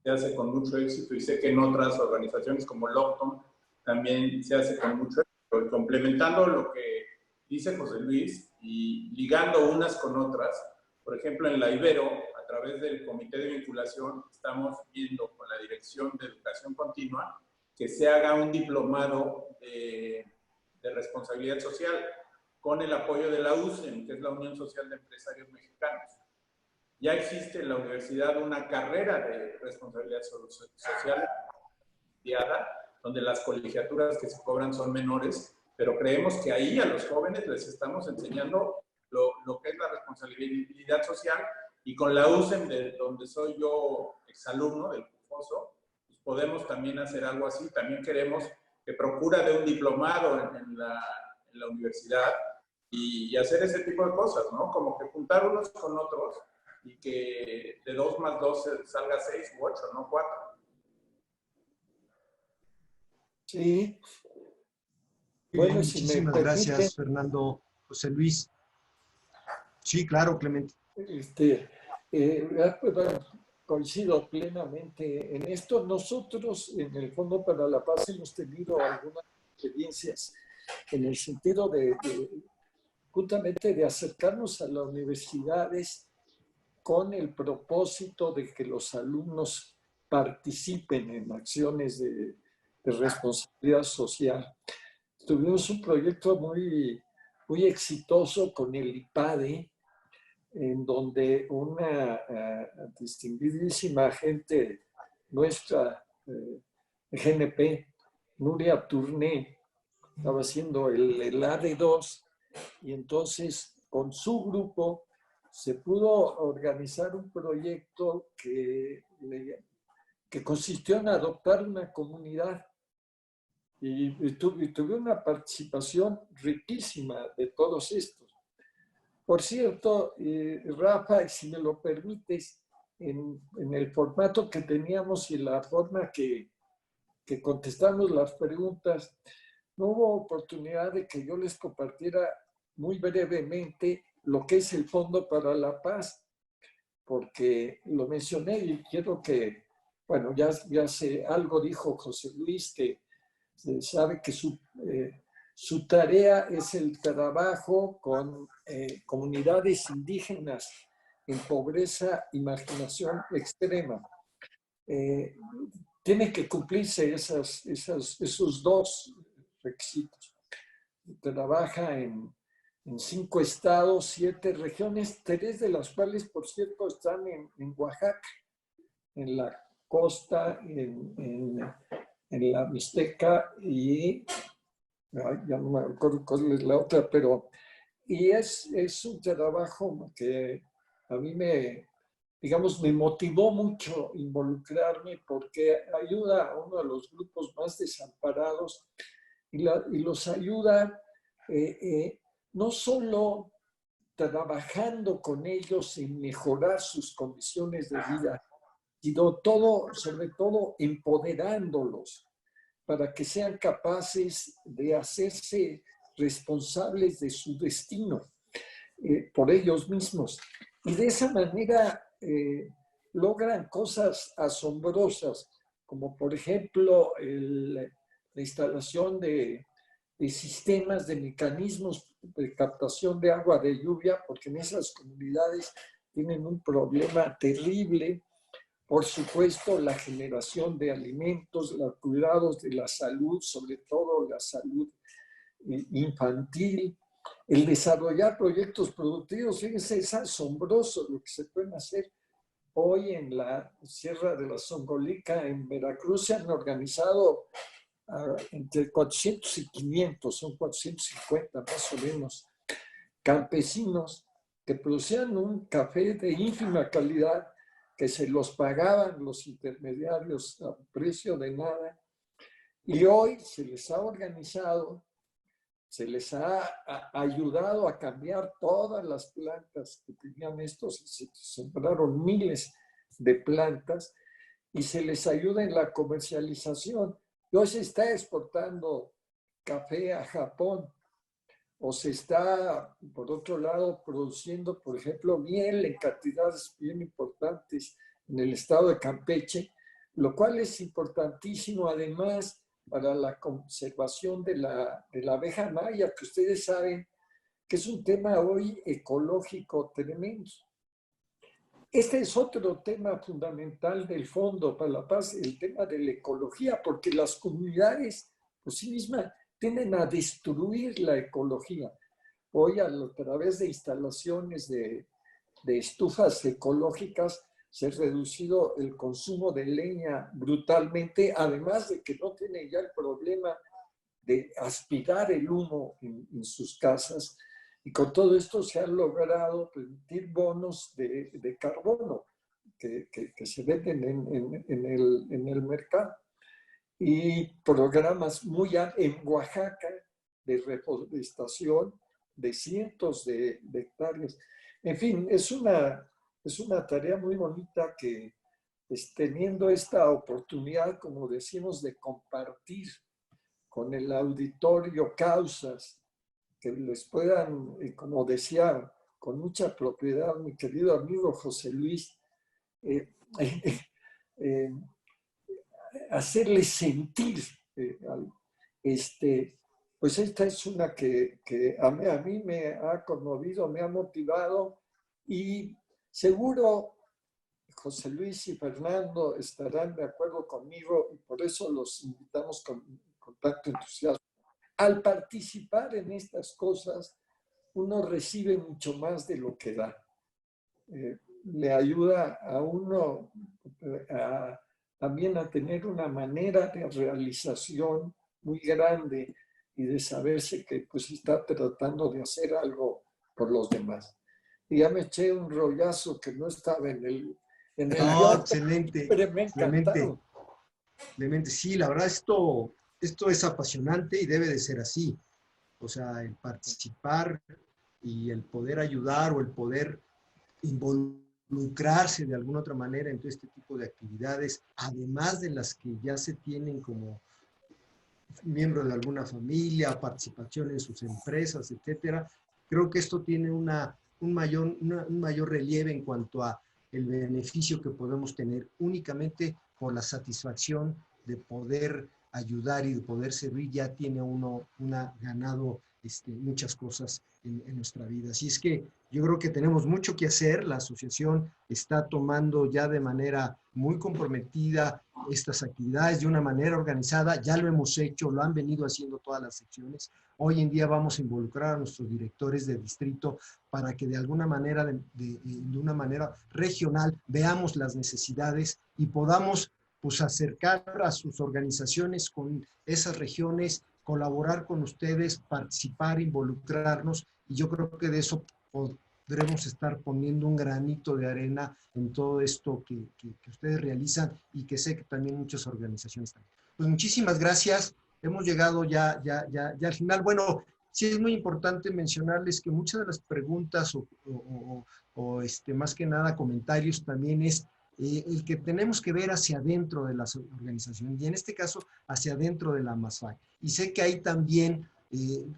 se hace con mucho éxito y sé que en otras organizaciones como Locton también se hace con mucho éxito. Complementando lo que dice José Luis y ligando unas con otras, por ejemplo, en la Ibero, a través del Comité de Vinculación, estamos viendo con la Dirección de Educación Continua que se haga un diplomado de responsabilidad social con el apoyo de la USEM, que es la Unión Social de Empresarios Mexicanos. Ya existe en la universidad una carrera de responsabilidad social donde las colegiaturas que se cobran son menores, pero creemos que ahí a los jóvenes les estamos enseñando lo que es la responsabilidad social, y con la USEM, de donde soy yo exalumno del CUFOSO, pues podemos también hacer algo así. También queremos que procura de un diplomado en la universidad y hacer ese tipo de cosas, ¿no? Como que juntar unos con otros y que de 2 más 2 salga 6 u 8, no 4. Sí. Bueno, muchísimas gracias, Fernando. José Luis. Sí, claro, Clemente. Bueno, coincido plenamente en esto. Nosotros, en el Fondo para la Paz, hemos tenido algunas experiencias en el sentido de justamente de acercarnos a las universidades con el propósito de que los alumnos participen en acciones de responsabilidad social. Tuvimos un proyecto muy exitoso con el IPADE, en donde una distinguidísima agente nuestra, GNP, Nuria Turné, estaba haciendo el AD2, y entonces con su grupo se pudo organizar un proyecto que consistió en adoptar una comunidad. Y tuve una participación riquísima de todos estos. Por cierto, Rafa, si me lo permites, en el formato que teníamos y la forma que contestamos las preguntas, no hubo oportunidad de que yo les compartiera muy brevemente lo que es el Fondo para la Paz, porque lo mencioné y quiero que, bueno, ya sé, algo dijo José Luis, que sabe que su tarea es el trabajo con comunidades indígenas en pobreza y marginación extrema. Tiene que cumplirse esos dos requisitos. Trabaja en 5 estados, 7 regiones, 3 de las cuales, por cierto, están en Oaxaca, en la costa, en la Mixteca, y ya no me acuerdo cuál es la otra, pero y es un trabajo que a mí me motivó mucho involucrarme, porque ayuda a uno de los grupos más desamparados y los ayuda no solo trabajando con ellos en mejorar sus condiciones de vida, sino sobre todo empoderándolos para que sean capaces de hacerse responsables de su destino por ellos mismos. Y de esa manera logran cosas asombrosas, como por ejemplo la instalación de sistemas, de mecanismos de captación de agua de lluvia, porque en esas comunidades tienen un problema terrible. Por supuesto, la generación de alimentos, los cuidados de la salud, sobre todo la salud infantil, el desarrollar proyectos productivos. Fíjense, es asombroso lo que se pueden hacer. Hoy en la Sierra de la Zongolica, en Veracruz, se han organizado entre 400 y 500, son 450 más o menos, campesinos que producían un café de ínfima calidad, que se los pagaban los intermediarios a precio de nada, y hoy se les ha organizado, se les ha ayudado a cambiar todas las plantas que tenían estos, se sembraron miles de plantas, y se les ayuda en la comercialización. Y hoy se está exportando café a Japón, o se está, por otro lado, produciendo, por ejemplo, miel en cantidades bien importantes en el estado de Campeche, lo cual es importantísimo además para la conservación de la abeja maya, que ustedes saben que es un tema hoy ecológico tremendo. Este es otro tema fundamental del Fondo para la Paz, el tema de la ecología, porque las comunidades por sí mismas tienden a destruir la ecología. Hoy, a través de instalaciones de estufas ecológicas, se ha reducido el consumo de leña brutalmente, además de que no tienen ya el problema de aspirar el humo en sus casas. Y con todo esto se han logrado permitir bonos de carbono que se venden en el mercado. Y programas muy en Oaxaca de reforestación de cientos de hectáreas. En fin, es una tarea muy bonita que, teniendo esta oportunidad, como decimos, de compartir con el auditorio causas que les puedan, como decía con mucha propiedad mi querido amigo José Luis, hacerles sentir pues esta es una que a mí me ha conmovido, me ha motivado, y seguro José Luis y Fernando estarán de acuerdo conmigo, y por eso los invitamos con tanto entusiasmo. Al participar en estas cosas, uno recibe mucho más de lo que da. Le ayuda a uno también a tener una manera de realización muy grande y de saberse que pues está tratando de hacer algo por los demás. Y ya me eché un rollazo que no estaba en el no, excelente, pero me ha encantado. Clemente, sí, la verdad esto es apasionante y debe de ser así. O sea, el participar y el poder ayudar o el poder involucrarse de alguna otra manera en todo este tipo de actividades, además de las que ya se tienen como miembro de alguna familia, participación en sus empresas, etcétera. Creo que esto tiene un mayor relieve en cuanto a el beneficio que podemos tener únicamente por la satisfacción de poder ayudar y de poder servir. Ya tiene uno ganado muchas cosas en nuestra vida. Así es que yo creo que tenemos mucho que hacer. La asociación está tomando ya de manera muy comprometida estas actividades de una manera organizada. Ya lo hemos hecho, lo han venido haciendo todas las secciones. Hoy en día vamos a involucrar a nuestros directores de distrito para que de alguna manera, de una manera regional, veamos las necesidades y podamos pues acercar a sus organizaciones con esas regiones, colaborar con ustedes, participar, involucrarnos, y yo creo que de eso podremos estar poniendo un granito de arena en todo esto que ustedes realizan y que sé que también muchas organizaciones también. Pues muchísimas gracias, hemos llegado ya al final. Bueno, sí es muy importante mencionarles que muchas de las preguntas o más que nada comentarios también es el que tenemos que ver hacia adentro de las organizaciones, y en este caso hacia adentro de la MASFAC. Y sé que ahí también,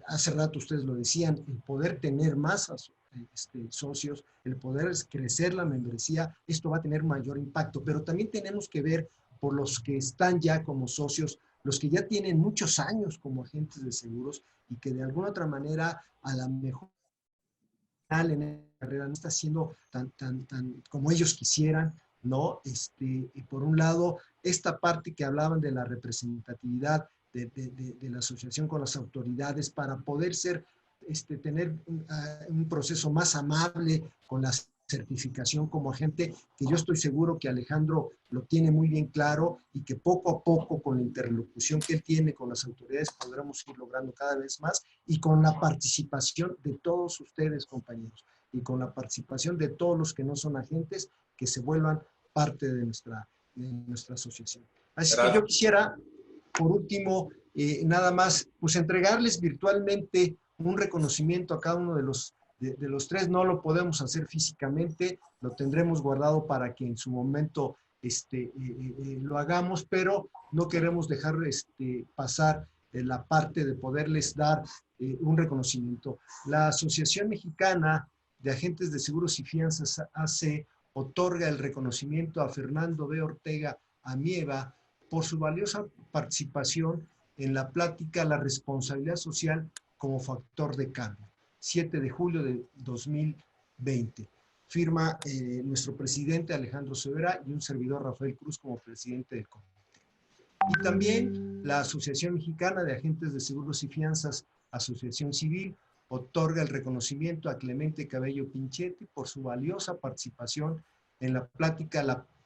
hace rato ustedes lo decían, el poder tener más socios, el poder crecer la membresía, esto va a tener mayor impacto, pero también tenemos que ver por los que están ya como socios, los que ya tienen muchos años como agentes de seguros y que de alguna otra manera a la mejor en la carrera no está siendo tan como ellos quisieran, ¿no? Por un lado, esta parte que hablaban de la representatividad de la asociación con las autoridades para poder tener un proceso más amable con la certificación como agente, que yo estoy seguro que Alejandro lo tiene muy bien claro y que poco a poco con la interlocución que él tiene con las autoridades podremos ir logrando cada vez más, y con la participación de todos ustedes, compañeros, y con la participación de todos los que no son agentes, que se vuelvan parte de nuestra asociación. Así que yo quisiera, por último, nada más, pues entregarles virtualmente un reconocimiento a cada uno de los tres. No lo podemos hacer físicamente, lo tendremos guardado para que en su momento lo hagamos, pero no queremos dejar pasar la parte de poderles dar un reconocimiento. La Asociación Mexicana de Agentes de Seguros y Fianzas otorga el reconocimiento a Fernando B. Ortega Amieva por su valiosa participación en la plática La responsabilidad social como factor de cambio, 7 de julio de 2020. Firma nuestro presidente Alejandro Severa y un servidor Rafael Cruz como presidente del comité. Y también la Asociación Mexicana de Agentes de Seguros y Fianzas, Asociación Civil, otorga el reconocimiento a Clemente Cabello Pinchetti por su valiosa participación en la plática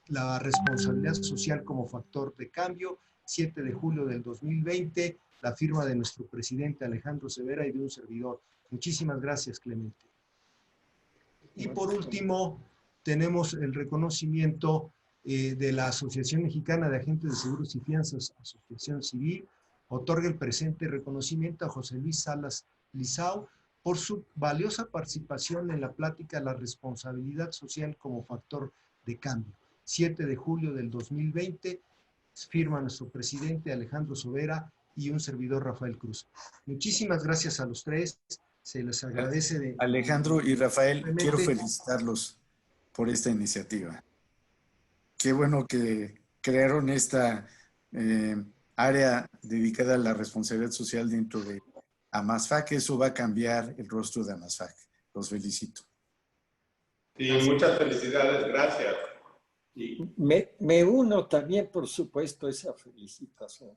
La responsabilidad social como factor de cambio, 7 de julio del 2020, la firma de nuestro presidente Alejandro Severa y de un servidor. Muchísimas gracias, Clemente. Y por último, tenemos el reconocimiento de la Asociación Mexicana de Agentes de Seguros y Fianzas, Asociación Civil, otorga el presente reconocimiento a José Luis Salas Lizao por su valiosa participación en la plática La responsabilidad social como factor de cambio. 7 de julio del 2020, firma nuestro presidente Alejandro Severa y un servidor Rafael Cruz. Muchísimas gracias a los tres, se les agradece. Alejandro y Rafael, quiero felicitarlos por esta iniciativa. Qué bueno que crearon esta área dedicada a la responsabilidad social dentro de AMASFAC. Eso va a cambiar el rostro de AMASFAC. Los felicito. Sí, muchas felicidades, gracias. Me uno también, por supuesto, a esa felicitación.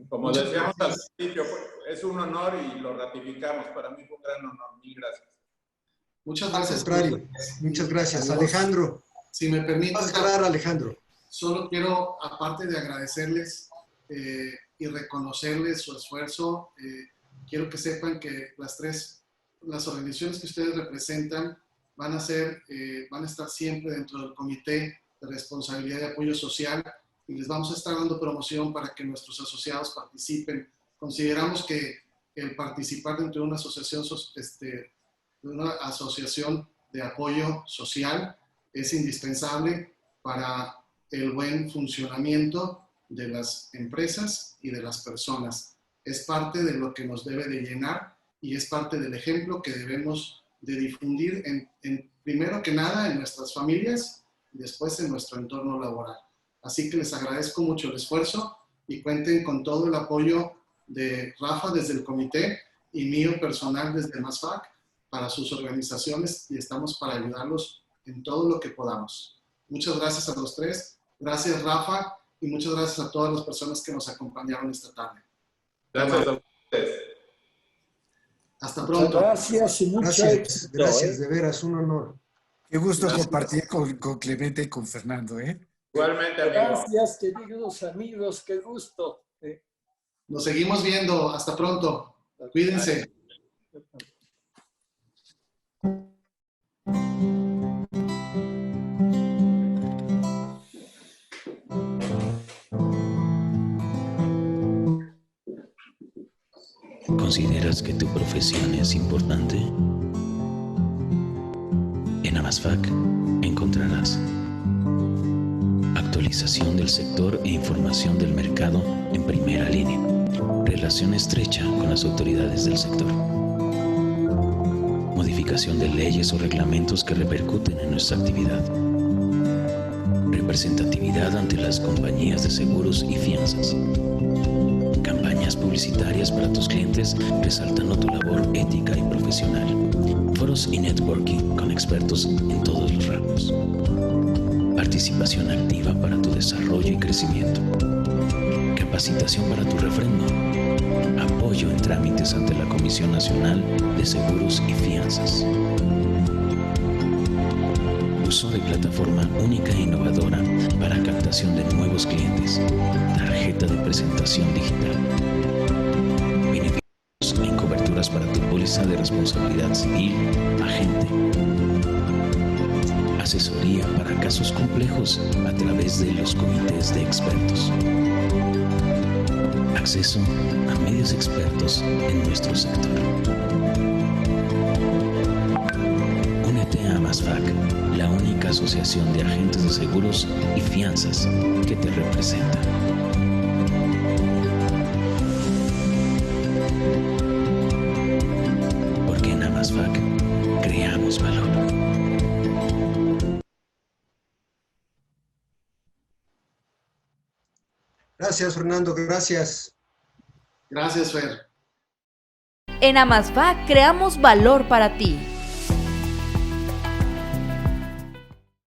Como decíamos al principio, es un honor y lo ratificamos. Para mí fue un gran honor. Mil gracias. Muchas gracias. Muchas gracias. Alejandro. Si me permite, Alejandro. Solo quiero, aparte de agradecerles y reconocerles su esfuerzo, quiero que sepan que las organizaciones que ustedes representan van a estar siempre dentro del Comité de Responsabilidad y Apoyo Social y les vamos a estar dando promoción para que nuestros asociados participen. Consideramos que el participar dentro de una asociación de apoyo social es indispensable para el buen funcionamiento de las empresas y de las personas. Es parte de lo que nos debe de llenar y es parte del ejemplo que debemos de difundir primero que nada en nuestras familias y después en nuestro entorno laboral. Así que les agradezco mucho el esfuerzo y cuenten con todo el apoyo de Rafa desde el comité y mío personal desde AMASFAC para sus organizaciones y estamos para ayudarlos en todo lo que podamos. Muchas gracias a los tres. Gracias, Rafa, y muchas gracias a todas las personas que nos acompañaron esta tarde. Gracias a ustedes. Hasta pronto. Gracias y mucho éxito. Gracias, de veras, un honor. Qué gusto compartir con Clemente y con Fernando. Igualmente, amigo. Gracias, queridos amigos, qué gusto. Nos seguimos viendo. Hasta pronto. Cuídense. ¿Consideras que tu profesión es importante? En AMASFAC encontrarás actualización del sector e información del mercado en primera línea, relación estrecha con las autoridades del sector, modificación de leyes o reglamentos que repercuten en nuestra actividad, representatividad ante las compañías de seguros y fianzas, campañas publicitarias para tus clientes resaltando tu labor ética y profesional, foros y networking con expertos en todos los ramos, participación activa para tu desarrollo y crecimiento, capacitación para tu refrendo, apoyo en trámites ante la Comisión Nacional de Seguros y Fianzas, uso de plataforma única e innovadora para captación de nuevos clientes, tarjeta de presentación digital, beneficios en coberturas para tu póliza de responsabilidad civil, agente, asesoría para casos complejos a través de los comités de expertos, acceso a medios expertos en nuestro sector. Únete a AMASFAC, la única asociación de agentes de seguros y fianzas que te representa. Porque en AMASFAC creamos valor. Gracias, Fernando, gracias. Gracias, Fer. En Amasfa creamos valor para ti.